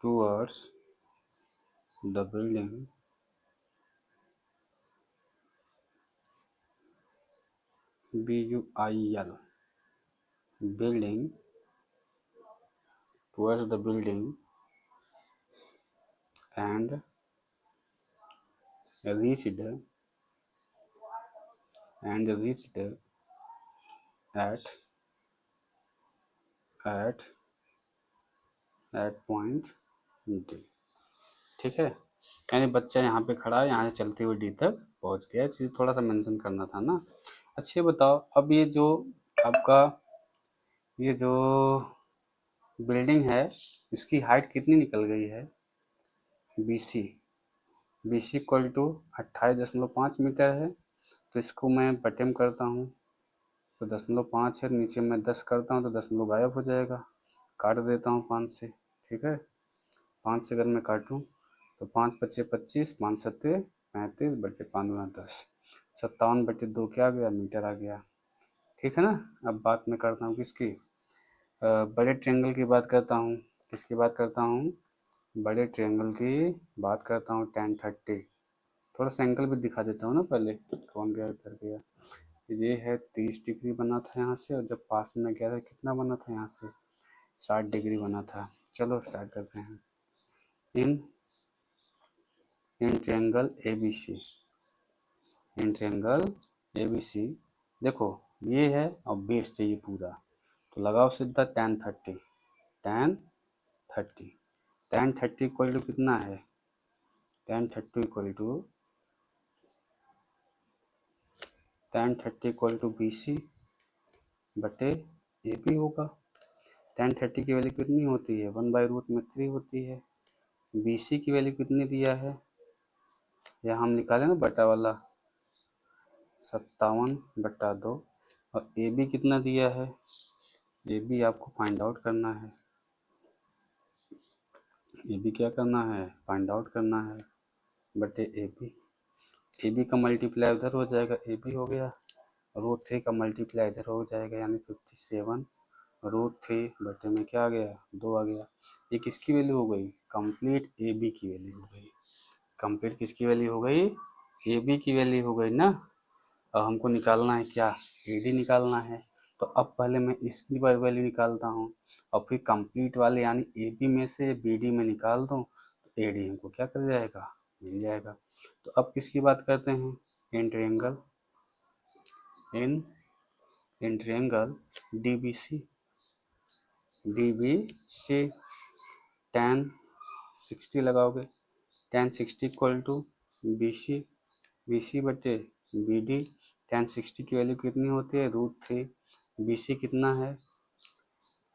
Speaker 1: towards the building BUIL building towards the building and reached at point D। ठीक है, यानी बच्चा यहाँ पे खड़ा है, यहाँ से चलते हुए डी तक पहुँच गया। चीज़ थोड़ा सा मेंशन करना था ना। अच्छे बताओ, अब ये जो आपका ये जो बिल्डिंग है, इसकी हाइट कितनी निकल गई है, B C equal to 28.5 metre है। तो इसको मैं बटे में करता हूँ तो 0.5 है, नीचे मैं 10 करता हूँ तो 0 गायब हो जाएगा, काट देता हूँ 5 से। ठीक है, 5 से अगर मैं काटूँ तो 5 पच्चे 25, 5 सत्ते 35 बटे 5 गुना 10, 57/2 क्या आ गया, मीटर आ गया। ठीक है ना। अब बात मैं करता हूँ किसकी, बड़े ट्रायंगल की बात करता हूँ। किसकी बात करता हूँ, बड़े ट्रायंगल की बात करता हूँ। 1030, थोड़ा सा एंगल भी दिखा देता हूँ ना पहले, कौन गया इधर गया। ये है 30 डिग्री बना था यहाँ से, और जब पास में गया था कितना बना था यहाँ से, 60 डिग्री बना था। चलो स्टार्ट करते हैं। In triangle A B C, in triangle A B C, देखो ये है और बेस चाहिए पूरा, तो लगाओ सीधा tan30 इक्वल टू कितना है, tan30 equal to B C बटे ए बी होगा। tan30 की वैल्यू कितनी होती है, 1/√3 होती है। बी सी की वैल्यू कितनी दिया है, या हम निकालें ना बटा वाला, 57/2। और ए बी कितना दिया है, ए बी आपको फाइंड आउट करना है। ए बी क्या करना है, फाइंड आउट करना है, बटे ए बी। ए बी का मल्टीप्लाई उधर हो जाएगा, ए बी हो गया, √3 का मल्टीप्लाई इधर हो जाएगा, यानी 57√3 बटे में क्या आ गया, 2 आ गया। ये किसकी वैल्यू हो गई, कंप्लीट ए बी की वैल्यू हो गई। कंप्लीट किसकी वैल्यू हो गई, ए बी की वैल्यू हो गई ना। अब हमको निकालना है क्या, ए डी निकालना है। तो अब पहले मैं इसकी वैल्यू निकालता हूँ, और फिर कंप्लीट वाले यानी ए बी में से बी डी में निकाल दूँ, तो ए डी हमको क्या कर जाएगा, मिल जाएगा। तो अब किसकी बात करते हैं, in triangle D B C tan60 लगाओगे, tan60 equal to B C बटे बी डी। tan60 की वैल्यू कितनी होती है, √3, बी सी कितना है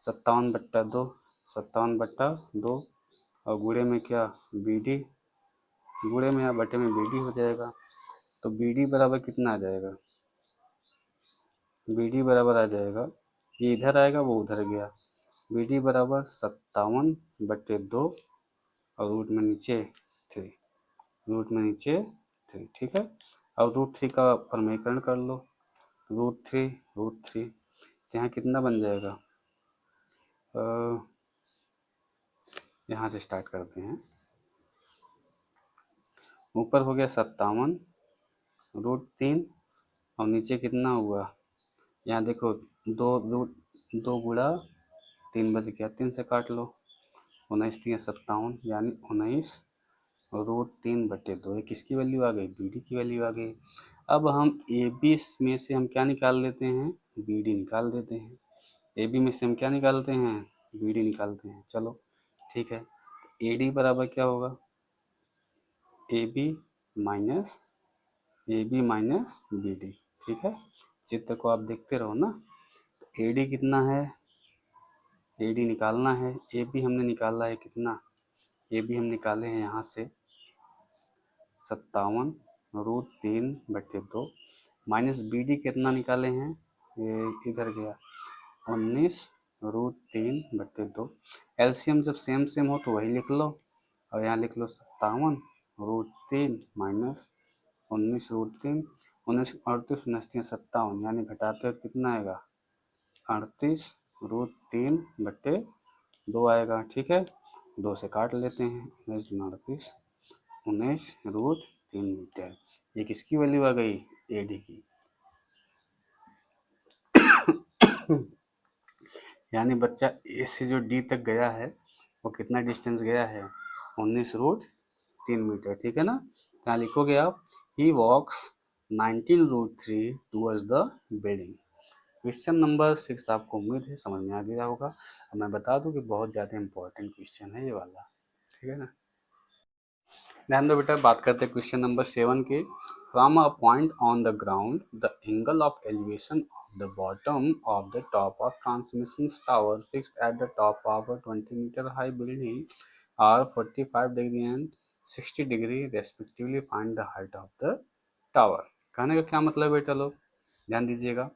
Speaker 1: 57/2, 57/2, और गुणे में क्या, बी डी, गुणे में या बटे में बी डी हो जाएगा। तो बी डी बराबर कितना आ जाएगा, बी डी बराबर आ जाएगा, ये इधर आएगा वो उधर गया, बी डी बराबर 57/2 और रूट में नीचे 3, रूट में नीचे 3। ठीक है, अब √3 का परमीकरण कर लो, √3 यहाँ कितना बन जाएगा, यहाँ से स्टार्ट करते हैं। ऊपर हो गया 57√3 और नीचे कितना हुआ, यहाँ देखो 2 गुणा 3 बच गया, 3 से काट लो, 19×3 = 57, यानी 19√3/2। किसकी वैल्यू आ गई, बी डी की वैल्यू आ गई। अब हम ए बी में से हम क्या निकाल लेते हैं, बी डी निकाल देते हैं। ए बी में से हम क्या निकालते हैं, बी डी निकालते हैं। चलो ठीक है, ए डी बराबर क्या होगा, A B minus B D. ठीक है, चित्र को आप देखते रहो ना। ए डी कितना है, ए डी निकालना है, ए बी हमने निकाला है कितना, ए बी हम निकाले हैं यहाँ से 57√3/2 माइनस बी डी कितना निकाले हैं, ये इधर गया 19√3/2। एलसीएम जब सेम सेम हो तो वही लिख लो, और यहाँ लिख लो 57√3 माइनस 19√3, 19 38 59 57, यानी घटाते हो कितना आएगा 38√3/2 आएगा। ठीक है, 2 से काट लेते हैं, 19 19√3 मीटर। ये किसकी वैल्यू आ गई, ए डी की। यानी बच्चा ए से जो डी तक गया है वो कितना डिस्टेंस गया है, 19√3 मीटर। ठीक है ना, यहाँ लिखोगे आप, ही वॉक्स 19√3 towards the building. Question number 6 आपको उम्मीद है समझ में आ गया होगा। अब मैं बता दूं कि बहुत ज़्यादा इंपॉर्टेंट क्वेश्चन है ये वाला। ठीक है ना, ध्यान दो बेटा, बात करते हैं क्वेश्चन नंबर 7 के। From a point on the ground the angle of elevation of the bottom of the top of transmission tower fixed at the top of a 20 metre high building are 45 degree and 60 degree respectively, find the height of the tower. कहने का क्या मतलब बेटा लोग, ध्यान दीजिएगा।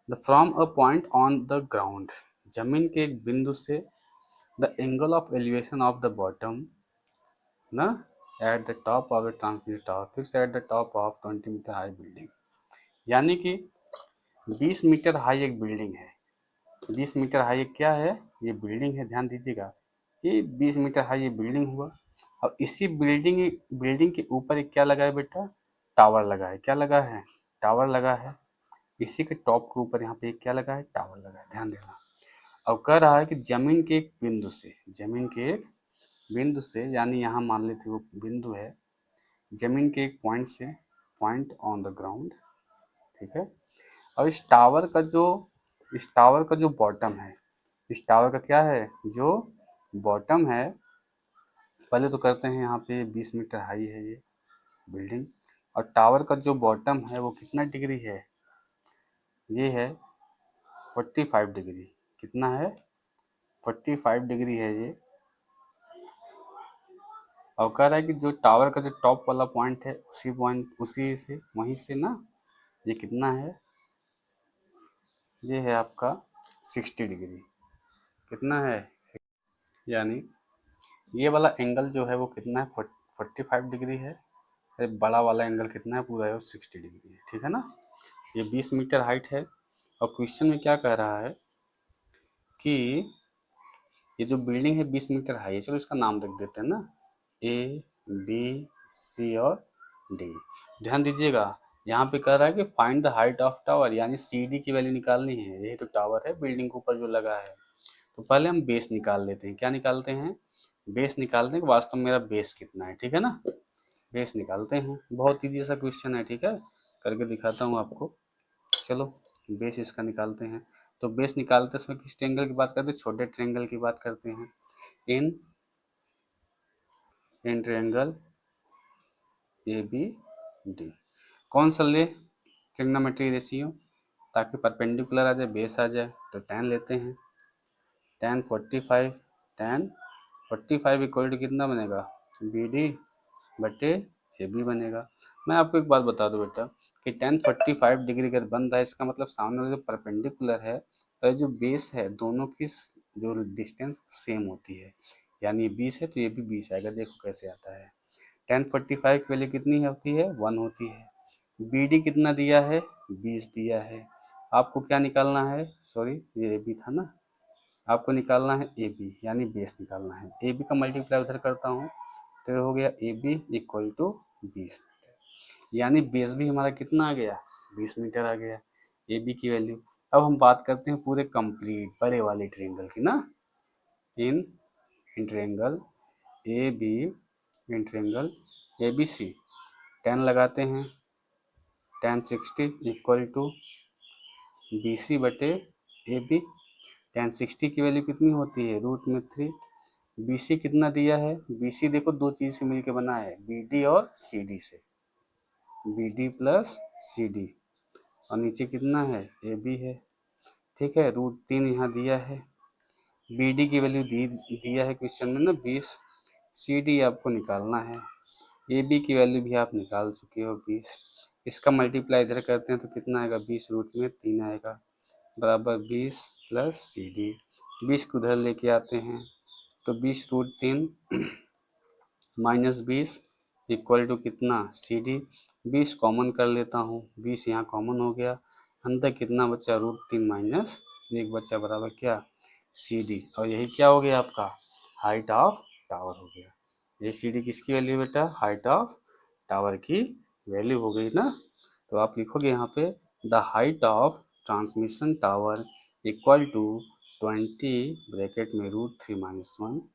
Speaker 1: The from a point on the ground, जमीन के एक बिंदु से, the angle of elevation of the bottom ना, at the top of the transmission tower fix at the top of 20 metre high building. यानी कि 20 मीटर हाई एक building है, 20 मीटर हाई एक क्या है, ये बिल्डिंग है। ध्यान दीजिएगा, ये 20 मीटर हाई ये बिल्डिंग हुआ। अब इसी बिल्डिंग के ऊपर एक क्या लगा है बेटा, टावर लगा है। क्या लगा है, टावर लगा है। इसी के टॉप के ऊपर यहाँ पे एक क्या लगा है, टावर लगा है। ध्यान देना। अब कह रहा है कि जमीन के एक बिंदु से, जमीन के एक बिंदु से, यानी यहाँ मान लेते वो बिंदु है, जमीन के एक पॉइंट से, पॉइंट ऑन द ग्राउंड। ठीक है, और इस टावर का जो बॉटम है, इस टावर का क्या है, जो बॉटम है, पहले तो करते हैं यहाँ पे 20 मीटर हाई है ये बिल्डिंग, और टावर का जो बॉटम है वो कितना डिग्री है, ये है 45 डिग्री। कितना है, 45 डिग्री है ये। और कह रहा है कि जो टावर का जो टॉप वाला पॉइंट है, उसी से वहीं से ना, ये कितना है, ये है आपका 60 डिग्री। कितना है, यानी ये वाला एंगल जो है वो कितना है, 45 डिग्री है। बड़ा वाला एंगल कितना है, पूरा है वो 60 डिग्री है। ठीक है ना, ये 20 मीटर हाइट है। और क्वेश्चन में क्या कह रहा है कि ये जो बिल्डिंग है 20 मीटर हाई है, चलो इसका नाम रख देते हैं ना, ए बी सी और डी। ध्यान दीजिएगा, यहाँ पे कह रहा है कि find the height of tower, यानी सी डी की वैल्यू निकालनी है। यही तो टावर है बिल्डिंग के ऊपर जो लगा है। तो पहले हम बेस निकाल लेते हैं। क्या निकालते हैं, बेस निकालते हैं कि वास्तव में मेरा बेस कितना है। ठीक है ना, बेस निकालते हैं। बहुत ईजी सा क्वेश्चन है। ठीक है, करके दिखाता हूँ आपको। चलो बेस इसका निकालते हैं। तो बेस निकालते समय किस ट्रेंगल की बात करते हैं, छोटे ट्रेंगल की बात करते हैं। In in triangle A B D, कौन सा ले, ट्रिग्नोमेट्री रेशियो, ताकि परपेंडिकुलर आ जाए, बेस आ जाए। तो tan लेते हैं, tan 45, tan 45 इक्वल टू कितना बनेगा, बी डी बटे ए बी बनेगा। मैं आपको एक बात बता दूं बेटा कि tan 45 डिग्री अगर बन रहा है, इसका मतलब सामने वाला जो परपेंडिकुलर है और जो बेस है, दोनों की जो डिस्टेंस सेम होती है। यानी ये 20 है तो ये भी 20 आएगा। देखो कैसे आता है। tan 45 की वैल्यू कितनी होती है, 1 होती है। बी डी कितना दिया है, 20 दिया है। आपको क्या निकालना है, सॉरी ये ए बी था ना, आपको निकालना है ए बी, यानी बेस निकालना है। ए बी का मल्टीप्लाई उधर करता हूँ तो ये हो गया A B equal to 20 metre, यानी बेस भी हमारा कितना आ गया, 20 मीटर आ गया ए बी की वैल्यू। अब हम बात करते हैं पूरे कंप्लीट बड़े वाले ट्रायंगल की ना, in in triangle A B, in triangle A B C, 10 लगाते हैं tan 60 equal to B C बटे ए बी। tan 60 की वैल्यू कितनी होती है, √3। बी सी कितना दिया है, बी सी देखो दो चीज से मिलकर बना है, बी डी और सी डी से, B D plus C D, और नीचे कितना है, ए बी है। ठीक है, √3 यहाँ दिया है। बी डी की वैल्यू दिया है क्वेश्चन में ना 20, सी डी आपको निकालना है, ए बी की वैल्यू भी आप निकाल चुके हो 20। इसका मल्टीप्लाई इधर करते हैं तो कितना आएगा, 20 रूट में 3 आएगा, बराबर 20 प्लस सी डी। 20 को उधर लेके आते हैं तो 20√3 माइनस 20 इक्वल टू कितना, सी डी। 20 कॉमन कर लेता हूँ, 20 यहाँ कॉमन हो गया, अंदर कितना बचा, √3 माइनस 1 बचा, बराबर क्या, सी डी। और यही क्या हो गया आपका, हाइट ऑफ टावर हो गया। ये सी डी किसकी वैल्यू बेटा, हाइट ऑफ टावर की वैल्यू हो गई ना। तो आप लिखोगे यहाँ पे the height of transmission tower equal to 20 bracket में √3 - 1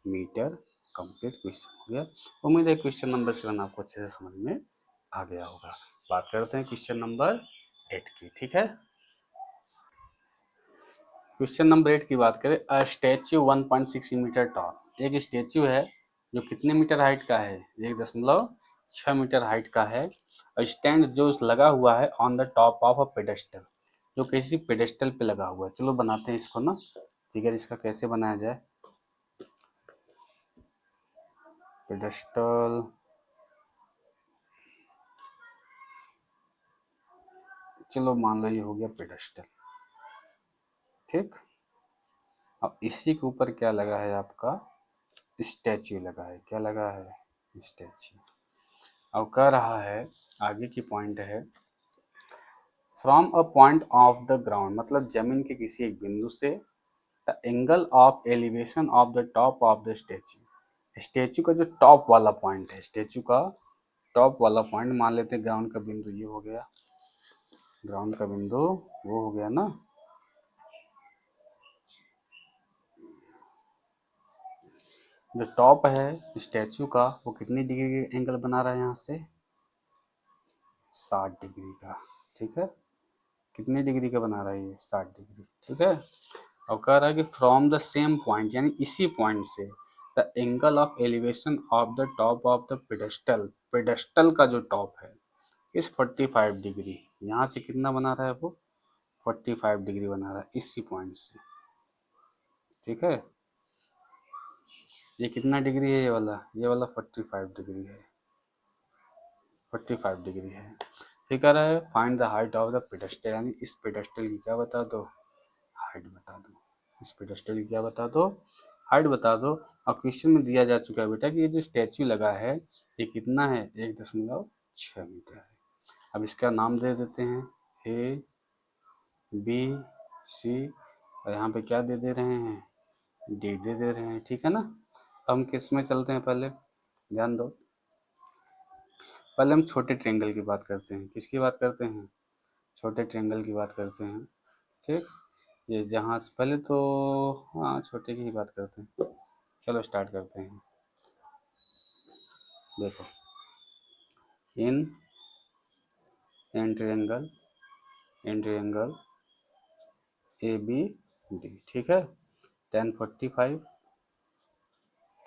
Speaker 1: मीटर। कंप्लीट क्वेश्चन हो गया। उम्मीद है क्वेश्चन नंबर 7 आपको अच्छे से समझ में आ गया होगा। बात करते हैं क्वेश्चन नंबर 8 की। ठीक है, क्वेश्चन नंबर 8 की बात करें, अ स्टैच्यू 1.6 मीटर टॉल। एक स्टैच्यू है जो कितने मीटर हाइट का है, 1.6 मीटर हाइट का है, और स्टैंड जो लगा हुआ है on the top of a pedestal, जो किसी पेडेस्टल पे लगा हुआ है। चलो बनाते हैं इसको ना, फिगर इसका कैसे बनाया जाए। पेडेस्टल, चलो मान लो ये हो गया पेडेस्टल। ठीक, अब इसी के ऊपर क्या लगा है आपका, स्टैच्यू लगा है। क्या लगा है, स्टैच्यू। अब कह रहा है, आगे की पॉइंट है, from a point of the ground, मतलब जमीन के किसी एक बिंदु से, the angle of elevation of the top of the statue. Statue का जो टॉप वाला पॉइंट है, स्टैच्यू का टॉप वाला पॉइंट मान लेते हैं, ग्राउंड का बिंदु ये हो गया, ग्राउंड का बिंदु वो हो गया ना। जो टॉप है स्टैच्यू का वो कितनी डिग्री एंगल बना रहा है, यहाँ से 60 डिग्री का। ठीक है, कितनी डिग्री का बना रहा है ये, 60 डिग्री। ठीक है, और कह रहा है कि फ्रॉम द सेम पॉइंट, यानी इसी पॉइंट से, the angle of elevation of the top of the pedestal, pedestal का जो टॉप है इस 45 डिग्री, यहाँ से कितना बना रहा है वो, 45 डिग्री बना रहा है इसी पॉइंट से। ठीक है, ये कितना डिग्री है, ये वाला 45 डिग्री है, 45 डिग्री है। फिर कह रहा है find the height of the pedestal, यानी इस पेडेस्टल की क्या बता दो, हाइट बता दो। इस पेडेस्टल की क्या बता दो, हाइट बता दो। और क्वेश्चन में दिया जा चुका है बेटा कि ये जो स्टैच्यू लगा है ये कितना है, 1.6 मीटर है। अब इसका नाम दे देते हैं ए बी सी, और यहाँ पे क्या दे दे रहे हैं, डी दे रहे हैं। ठीक है ना, हम किस में चलते हैं, पहले ध्यान दो, पहले हम छोटे ट्रायंगल की बात करते हैं। किसकी बात करते हैं, छोटे ट्रायंगल की बात करते हैं। ठीक, ये जहाँ से पहले तो, हाँ छोटे की ही बात करते हैं। चलो स्टार्ट करते हैं। देखो, in triangle, in triangle A B D. ठीक है, tan 45,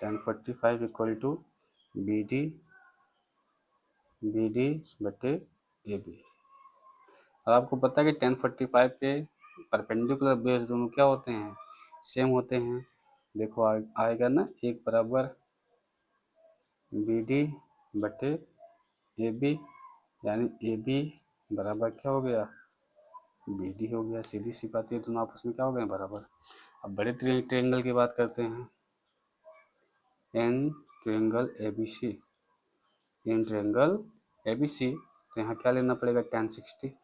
Speaker 1: tan 45 equal to B D बटे ए बी। और आपको पता है कि tan 45 के परपेंडिकुलर बेस दोनों क्या होते हैं, सेम होते हैं। देखो आएगा ना, एक बराबर बी डी बटे ए बी, यानी ए बी बराबर क्या हो गया, बी डी हो गया। सीधी सी बात, ये दोनों आपस में क्या हो गए, बराबर। अब बड़े ट्रायंगल की बात करते हैं, in triangle A B C, in triangle A B C, तो यहाँ क्या लेना पड़ेगा, tan 60।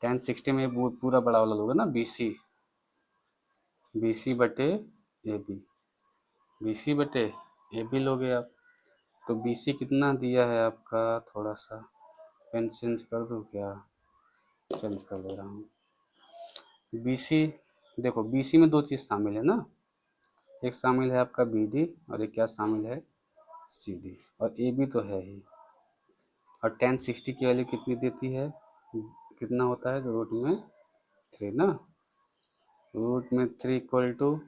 Speaker 1: tan 60 में पूरा बड़ा वाला लोगे ना, बी सी बटे ए बी, बी सी बटे ए बी लोगे आप। तो बी सी कितना दिया है आपका, थोड़ा सा पेन चेंज कर दूँ क्या, चेंज कर दे रहा हूँ। बी सी, देखो बी सी में दो चीज़ शामिल है ना, एक शामिल है आपका बी डी और एक क्या शामिल है, सी डी, और ए बी तो है ही। और tan 60 की वैल्यू कितनी देती है, कितना होता है रूट में 3 ना, रूट में 3 इक्वल टू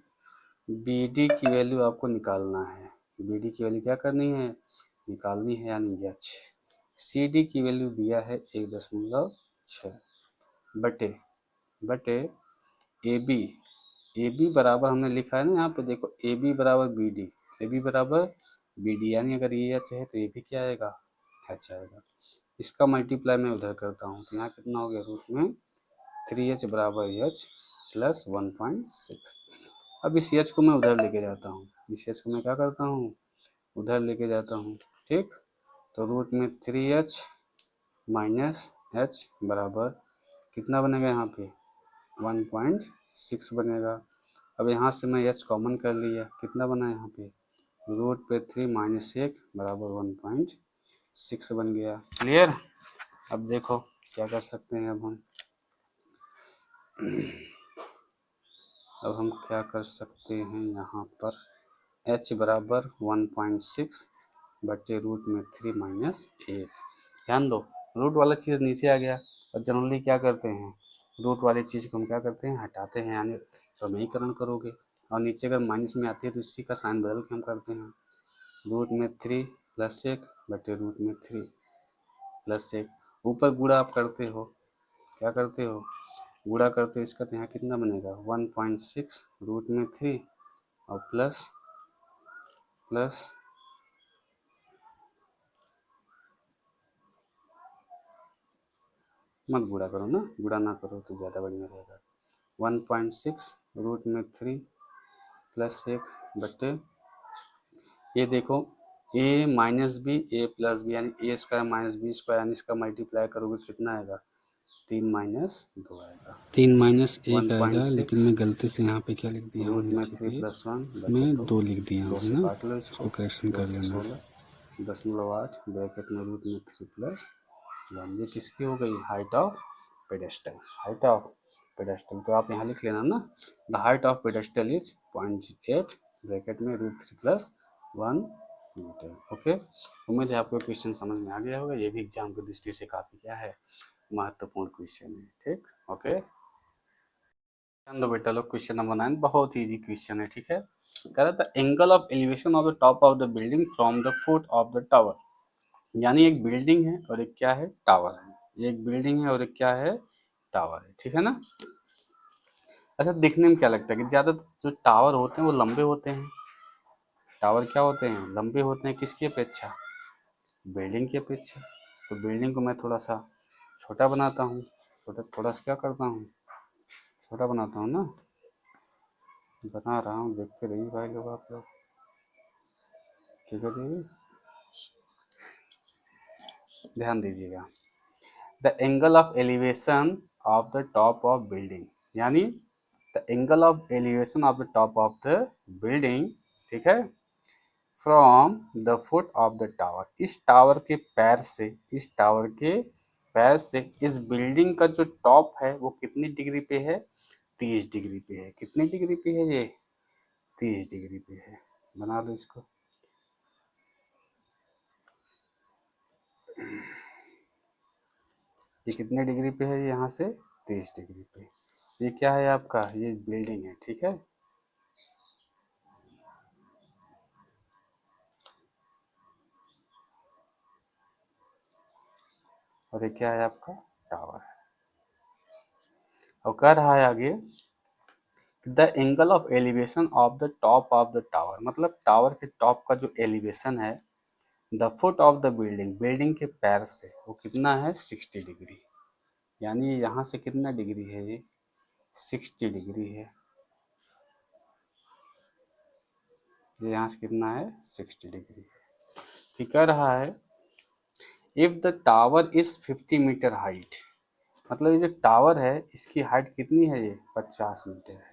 Speaker 1: बी डी की वैल्यू आपको निकालना है। बी डी की वैल्यू क्या करनी है, निकालनी है, यानी एच। सी डी की वैल्यू दिया है 1.6 बटे बटे ए बी। ए बी बराबर हमने लिखा है ना यहाँ पे, देखो ए बी बराबर बी डी, ए बी बराबर बी डी, यानी अगर ये एच है तो ये भी क्या आएगा, एच आएगा। इसका मल्टीप्लाई मैं उधर करता हूँ तो यहाँ कितना हो गया, रूट में 3h बराबर एच प्लस 1.6। अब इस एच को मैं उधर लेके जाता हूँ, इस एच को मैं क्या करता हूँ, उधर लेके जाता हूँ, ठीक। तो रूट में 3h माइनस एच बराबर कितना बनेगा, यहाँ पे 1.6 बनेगा। अब यहाँ से मैं एच कॉमन कर लिया, कितना बना यहाँ पे, रूट पे 3 माइनस 1 बराबर 1.6 बन गया। क्लियर। अब देखो क्या कर सकते हैं, अब हम क्या कर सकते हैं, यहाँ पर h बराबर 1.6 बटे रूट में 3 माइनस 1। ध्यान दो रूट वाला चीज़ नीचे आ गया, और जनरली क्या करते हैं, रूट वाली चीज़ को हम क्या करते हैं, हटाते हैं, यानी प्रमेयीकरण करोगे, और नीचे अगर माइनस में आती है तो इसी का साइन बदल के हम करते हैं, रूट में 3 प्लस 1 बटे रूट में 3 प्लस 1। ऊपर गुणा आप करते हो, क्या करते हो, गुणा करते हो इसका, तो यहाँ कितना बनेगा 1.6 रूट में 3 और प्लस प्लस मत गुणा करो ना, गुणा ना करो तो ज़्यादा बढ़िया रहेगा। 1.6 रूट में 3 प्लस 1 बटे, ये देखो a minus B A plus B, यानी A square minus B square, यानी इसका मल्टीप्लाई करोगे कितना आएगा, 3 माइनस 2 आएगा,
Speaker 2: 3 माइनस 1 आएगा,
Speaker 1: 1.6
Speaker 2: लेकिन मैं गलती से यहाँ पे क्या लिख दिया हूँ,
Speaker 1: रूट में
Speaker 2: नीचे
Speaker 1: 3
Speaker 2: पे
Speaker 1: प्लस 1 बटे
Speaker 2: मैं
Speaker 1: 2,
Speaker 2: 2 लिख दिया
Speaker 1: 2
Speaker 2: हूँ
Speaker 1: से
Speaker 2: ना,
Speaker 1: काट लो
Speaker 2: इसको
Speaker 1: इसको,
Speaker 2: करेक्शन
Speaker 1: 2
Speaker 2: कर
Speaker 1: से
Speaker 2: लेना।
Speaker 1: 16.8 ब्रैकेट में रूट में 3 प्लस 1, ये किसकी हो गई, height of pedestal, height of pedestal. तो आप यहाँ लिख लेना ना, the height of pedestal is 0.8 bracket में रूट 3 प्लस 1 मीटर। ओके, उम्मीद है आपको क्वेश्चन समझ में आ गया होगा, ये भी एग्जाम की दृष्टि से काफ़ी क्या है, महत्वपूर्ण क्वेश्चन है, ठीक। ओके, ध्यान दो बेटा लोग, क्वेश्चन नंबर 9 बहुत इजी क्वेश्चन है, ठीक है। कह रहा था angle of elevation of the top of the building from the foot of the tower, यानी एक बिल्डिंग है और एक क्या है, टावर है, ये एक बिल्डिंग है और एक क्या है, टावर है, ठीक है ना। अच्छा, दिखने में क्या लगता है कि ज्यादातर जो टावर होते हैं वो लंबे होते हैं, टावर क्या होते हैं, लंबे होते हैं, किसकी अपेक्षा, बिल्डिंग की अपेक्षा। तो बिल्डिंग को मैं थोड़ा सा छोटा बनाता हूँ, छोटा थोड़ा सा क्या करता हूँ, छोटा बनाता हूँ ना, बना रहा हूँ, देखते रहिए भाई लोग, आप लोग, ठीक है दीदी, ध्यान दीजिएगा। The angle of elevation of the top of building, यानी the angle of elevation of the top of the building, ठीक है, from the foot of the tower, इस टावर के पैर से, इस टावर के पैर से इस बिल्डिंग का जो टॉप है वो कितनी डिग्री पे है, 30 डिग्री पे है। कितनी डिग्री पे है ये, 30 डिग्री पे है। बना लो इसको, ये कितने डिग्री पे है, यहाँ से 30 डिग्री पे। ये क्या है आपका, ये बिल्डिंग है, ठीक है। और ये क्या है आपका, टावर है। और कह रहा है आगे the angle of elevation of the top of the tower, मतलब टावर के टॉप का जो एलिवेशन है, the foot of the building, building के पैर से वो कितना है, 60 डिग्री, यानी यहाँ से कितना डिग्री है, ये 60 डिग्री है, ये यहाँ से कितना है, 60 डिग्री है। फिर कह रहा है if the tower is 50 metre height, मतलब ये जो टावर है इसकी हाइट कितनी है, ये 50 मीटर है।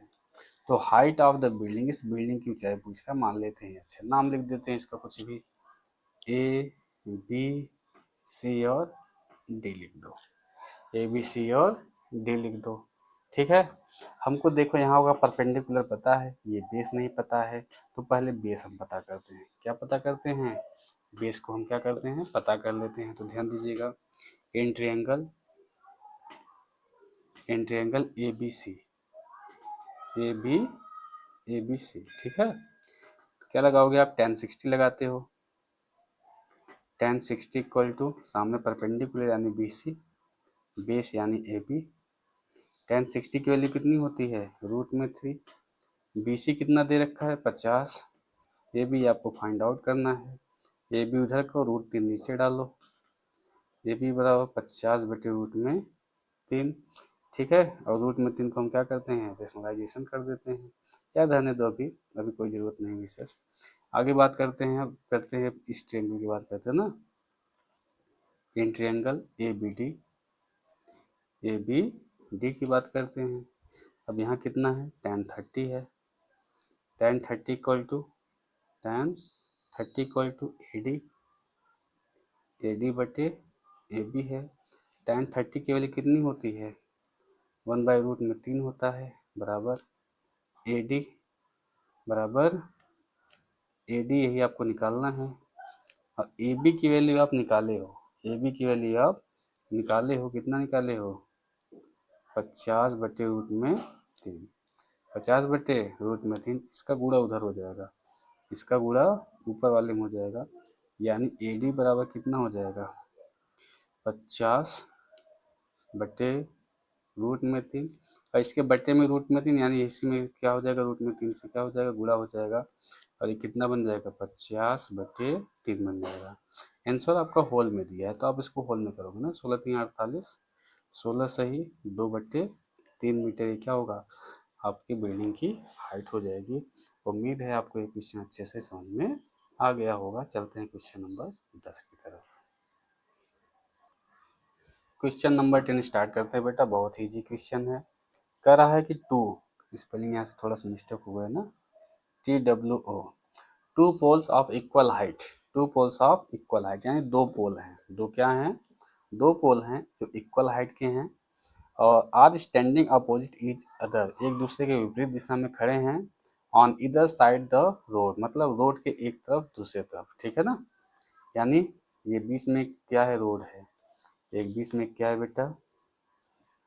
Speaker 1: तो हाइट ऑफ द बिल्डिंग, इस बिल्डिंग की ऊंचाई पूछ रहा है, मान लेते हैं, अच्छा नाम लिख देते हैं इसका कुछ भी, ए बी सी और डी लिख दो, ए बी सी और डी लिख दो, ठीक है। हमको देखो यहाँ होगा परपेंडिकुलर पता है, ये बेस नहीं पता है, तो पहले बेस हम पता करते हैं, क्या पता करते हैं, बेस को हम क्या करते हैं, पता कर लेते हैं। तो ध्यान दीजिएगा, in triangle A B C, A B C, ठीक है। क्या लगाओगे आप, tan 60 लगाते हो। tan 60 इक्वल टू सामने परपेंडिकुलर यानी बी सी, बेस यानी ए बी। tan 60 की वैल्यू कितनी होती है, √3। बी सी कितना दे रखा है, 50। ए बी आपको फाइंड आउट करना है। ए बी उधर को, √3 नीचे डालो। ए बी बराबर 50/√3, ठीक है। और √3 को हम क्या करते हैं, रेशनलाइजेशन कर देते हैं। याद रहने दो, अभी अभी कोई ज़रूरत नहीं विशेष। आगे बात करते हैं, अब करते हैं इस ट्रायंगल की बात करते हैं ना, in triangle A B D की बात करते हैं। अब यहाँ कितना है, tan 30 है। tan 30 equal to A D बटे ए बी है। tan 30 की वैल्यू कितनी होती है, 1/√3 होता है, बराबर ए डी, बराबर ए डी, यही आपको निकालना है। और ए बी की वैल्यू आप निकाले हो, ए बी की वैल्यू आप निकाले हो, कितना निकाले हो, 50/√3। 50/√3, इसका गुणा उधर हो जाएगा, इसका गुणा ऊपर वाले में हो जाएगा, यानी ए डी बराबर कितना हो जाएगा, 50/√3। और इसके बट्टे में √3, यानी इसी में क्या हो जाएगा, √3 से क्या हो जाएगा, गुणा हो जाएगा। और ये कितना बन जाएगा, 50/3 बन जाएगा। आंसर आपका होल में दिया है, तो आप इसको होल में करोगे ना, 16×3 = 48, 16 सही 2/3 मीटर, ये क्या होगा, आपकी बिल्डिंग की हाइट हो जाएगी। उम्मीद है आपको ये क्वेश्चन अच्छे से समझ में आ गया होगा। चलते हैं क्वेश्चन नंबर 10 की तरफ। क्वेश्चन नंबर 10 स्टार्ट करते हैं बेटा, बहुत ईजी क्वेश्चन है। कह रहा है कि टू, स्पेलिंग यहाँ से थोड़ा सा मिस्टेक हुआ है ना, TWO, two poles of equal height, two poles of equal height यानी दो पोल हैं, दो क्या हैं, दो पोल हैं जो इक्वल हाइट के हैं, और are standing opposite each other, एक दूसरे के विपरीत दिशा में खड़े हैं, ऑन इधर साइड द रोड, मतलब रोड के एक तरफ दूसरे तरफ, ठीक है ना। यानी ये बीच में क्या है, रोड है, एक बीच में क्या है बेटा,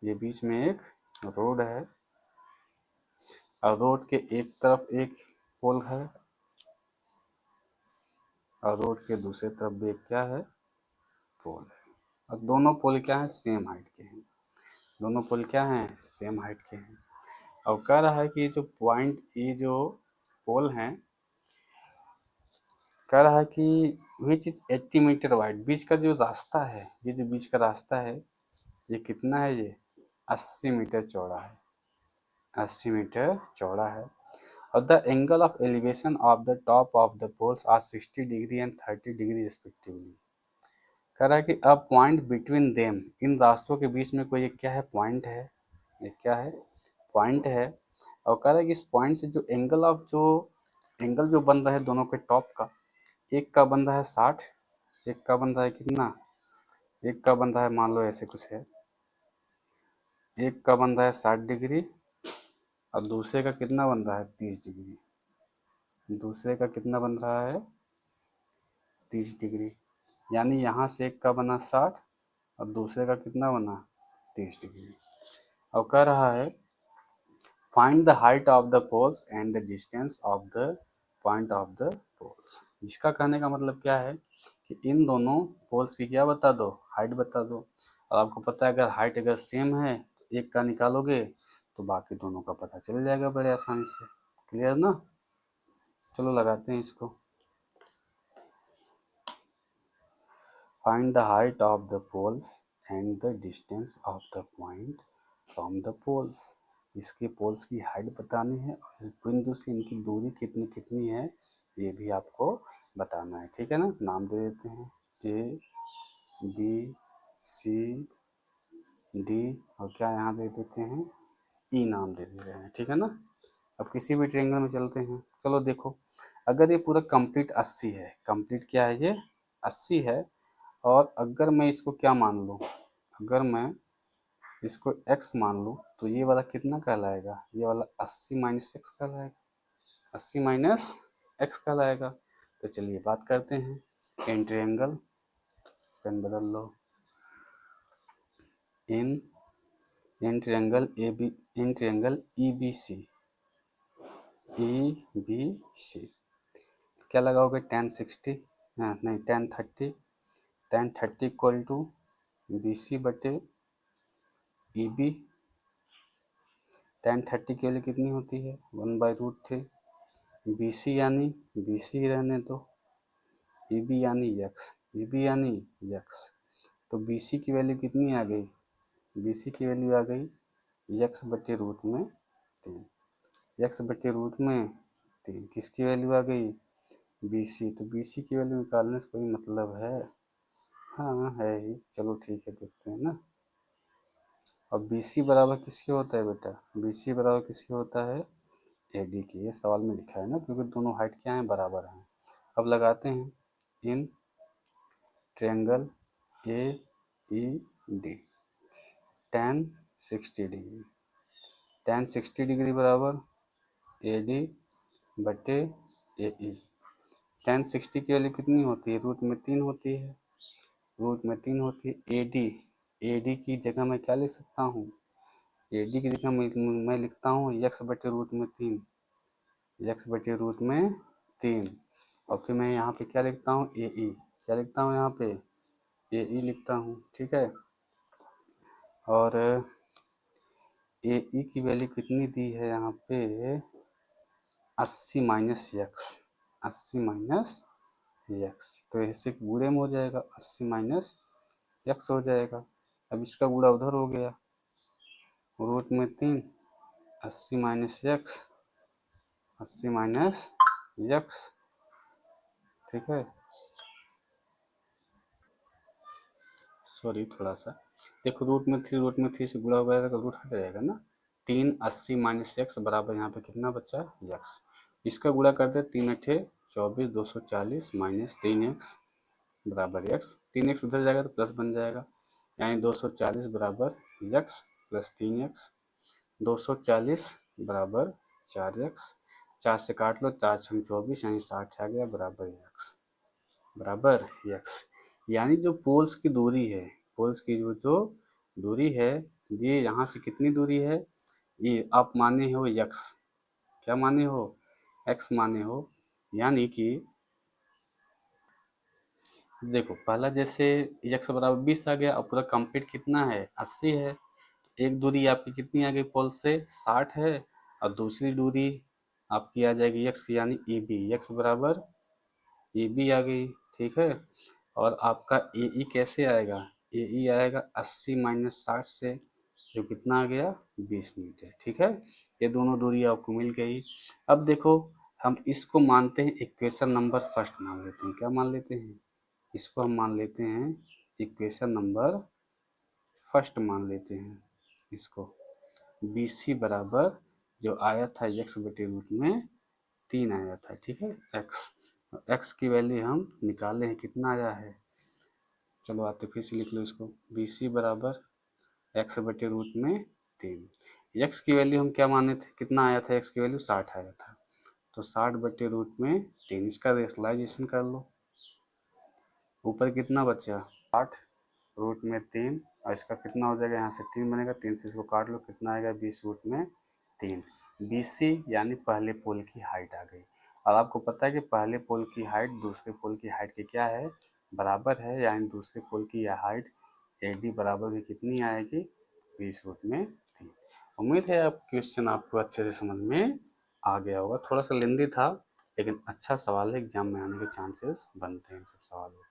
Speaker 1: ये बीच में एक रोड है, और रोड के एक तरफ एक पोल है, और रोड के दूसरे तरफ भी एक क्या है, पोल है। और दोनों पोल क्या हैं, सेम हाइट के हैं, दोनों पोल क्या हैं, सेम हाइट के हैं। और कह रहा है कि ये जो पॉइंट, ये जो पोल हैं, कह रहा है कि विच इज 80 मीटर वाइड, बीच का जो रास्ता है, ये जो बीच का रास्ता है, ये कितना है, ये 80 मीटर चौड़ा है, 80 मीटर चौड़ा है। और the angle of elevation of the top of the poles are 60 degree and 30 degree respectively. कह रहा है कि अब पॉइंट बिटवीन देम, इन रास्तों के बीच में कोई एक क्या है, पॉइंट है, एक क्या है, पॉइंट है। और कह रहा है कि इस पॉइंट से जो एंगल ऑफ, जो एंगल जो बन रहा है दोनों के टॉप का, एक का बन रहा है 60, एक का बन रहा है कितना, एक का बन रहा है, मान लो ऐसे कुछ है, एक का बन रहा है 60 डिग्री, और दूसरे का कितना बन रहा है, 30 डिग्री, दूसरे का कितना बन रहा है, 30 डिग्री। यानी यहाँ से एक का बना 60, और दूसरे का कितना बना, 30 डिग्री। और कह रहा है find the height of the poles and the distance of the point of the poles. इसका कहने का मतलब क्या है कि इन दोनों पोल्स की क्या बता दो, हाइट बता दो। और आपको पता है अगर हाइट अगर सेम है तो एक का निकालोगे तो बाकी दोनों का पता चल जाएगा बड़े आसानी से। क्लियर ना, चलो लगाते हैं इसको। Find the height of the poles and the distance of the point from the poles. इसके पोल्स की हाइट बतानी है और इस बिंदु से इनकी दूरी कितनी कितनी है ये भी आपको बताना है, ठीक है ना। नाम दे देते हैं ए बी सी डी, और क्या यहाँ दे देते हैं, ई नाम दे दे रहे हैं, ठीक है ना। अब किसी भी ट्रायंगल में चलते हैं। चलो देखो, अगर ये पूरा कंप्लीट 80 है, कंप्लीट क्या है ये 80 है, और अगर मैं इसको क्या मान लूँ, अगर मैं इसको x मान लूँ तो ये वाला कितना कहलाएगा, ये वाला 80 - x कहलाएगा, 80 - x कहलाएगा। तो चलिए बात करते हैं। इन ट्रायंगल, पेन बदल लो, in triangle A B, in triangle E B C, E B C क्या लगाओगे, tan 60, हाँ नहीं tan 30, tan 30 equal to B C बटे ई बी। tan 30 के लिए कितनी होती है, 1/√3। बी सी यानी बी सी रहने दो, ई बी यानी यक्स, ई बी यानी यक्स। तो बी सी की वैल्यू कितनी आ गई, बी सी की वैल्यू आ गई यक्स बटे रूट में 3, यक्स बटे रूट में 3 किसकी वैल्यू आ गई, बी सी। तो बी सी की वैल्यू निकालने से कोई मतलब है, हाँ है ही, चलो ठीक है देखते हैं ना। अब बी सी बराबर किसके होता है बेटा, बी सी बराबर किसके होता है, ए डी की। ये सवाल में लिखा है ना, क्योंकि दोनों हाइट क्या है, बराबर हैं। अब लगाते हैं, in triangle A E D tan 60 degree, tan 60 degree बराबर ए डी बटे ए ई। tan 60 की वैल्यू कितनी होती है, रूट में 3 होती है, रूट में 3 होती है। ए डी की जगह मैं क्या लिख सकता हूँ, ए डी की जगह मैं लिखता हूँ यक्स बटे रूट में 3, यक्स बटे रूट में 3। और फिर मैं यहाँ पे क्या लिखता हूँ, ए ई, क्या लिखता हूँ यहाँ पे, ए ई लिखता हूँ, ठीक है। और ए ई की वैल्यू कितनी दी है यहाँ पे, 80 माइनस यक्स, 80 माइनस यक्स। तो ऐसे गुणे में हो जाएगा, 80 माइनस यक्स हो जाएगा। अब इसका गुणा उधर हो गया, रूट में 3, 80 माइनस यक्स, 80 माइनस यक्स, ठीक है। सॉरी थोड़ा सा देखो, रूट में थ्री से गुणा हो गया तो रूट हट जाएगा ना। 3 80 माइनस एक्स बराबर यहाँ पे कितना बचा, यक्स। इसका गुणा कर दे, 3 अठे 24, 240 माइनस 3x बराबर यक्स। 3x उधर जाएगा तो प्लस बन जाएगा, यानी 240 बराबर यक्स प्लस 3x। 240 बराबर 4x, 4 से काट लो, 4 छंग 24 यानी 60 आ गया बराबर यक्स, बराबर यक्स। यानी जो पोल्स की दूरी है, पोल्स की जो दूरी है, ये यहाँ से कितनी दूरी है, ये आप माने हो यक्स, क्या माने हो, एक्स माने हो। यानी कि देखो पहला जैसे यक्स बराबर 20 आ गया, और पूरा कंप्लीट कितना है, 80 है। एक दूरी आपकी कितनी आ गई पोल से, 60 है। और दूसरी दूरी आपकी आ जाएगी यक्स की, यानी ई बी, यक्स बराबर ए बी आ गई, ठीक है। और आपका ए ई कैसे आएगा, ए ई आएगा 80 माइनस 60 से, जो कितना आ गया 20 मीटर, ठीक है। ये दोनों दूरी आपको मिल गई। अब देखो, हम इसको मानते हैं इक्वेशन नंबर फर्स्ट मान लेते हैं, क्या मान लेते हैं, इसको हम मान लेते हैं इक्वेशन नंबर फर्स्ट मान लेते हैं इसको। बी सी बराबर जो आया था एक्स बटे रूट में 3 आया था, ठीक है। एक्स, एक्स की वैल्यू हम निकाले हैं, कितना आया है, चलो आते फिर से लिख लो इसको। बी सी बराबर एक्स बटे रूट में 3, एक्स की वैल्यू हम क्या माने थे, कितना आया था, एक्स की वैल्यू 60 आया था, तो 60 बटे रूट में 3, इसका रेशनलाइजेशन कर लो। ऊपर कितना बचा, 8 रूट में 3, और इसका कितना हो जाएगा, यहाँ से 3 बनेगा, 3 से इसको काट लो, कितना आएगा 20 रूट में 3। बी सी यानी पहले पोल की हाइट आ गई। और आपको पता है कि पहले पोल की हाइट दूसरे पोल की हाइट के क्या है, बराबर है, यानी दूसरे पोल की यह हाइट ए डी बराबर भी कितनी आएगी, 20 रूट में 3। उम्मीद है आप क्वेश्चन आपको अच्छे से समझ में आ गया होगा। थोड़ा सा लेंदी था, लेकिन अच्छा सवाल है, एग्जाम में आने के चांसेस बनते हैं सब सवालों।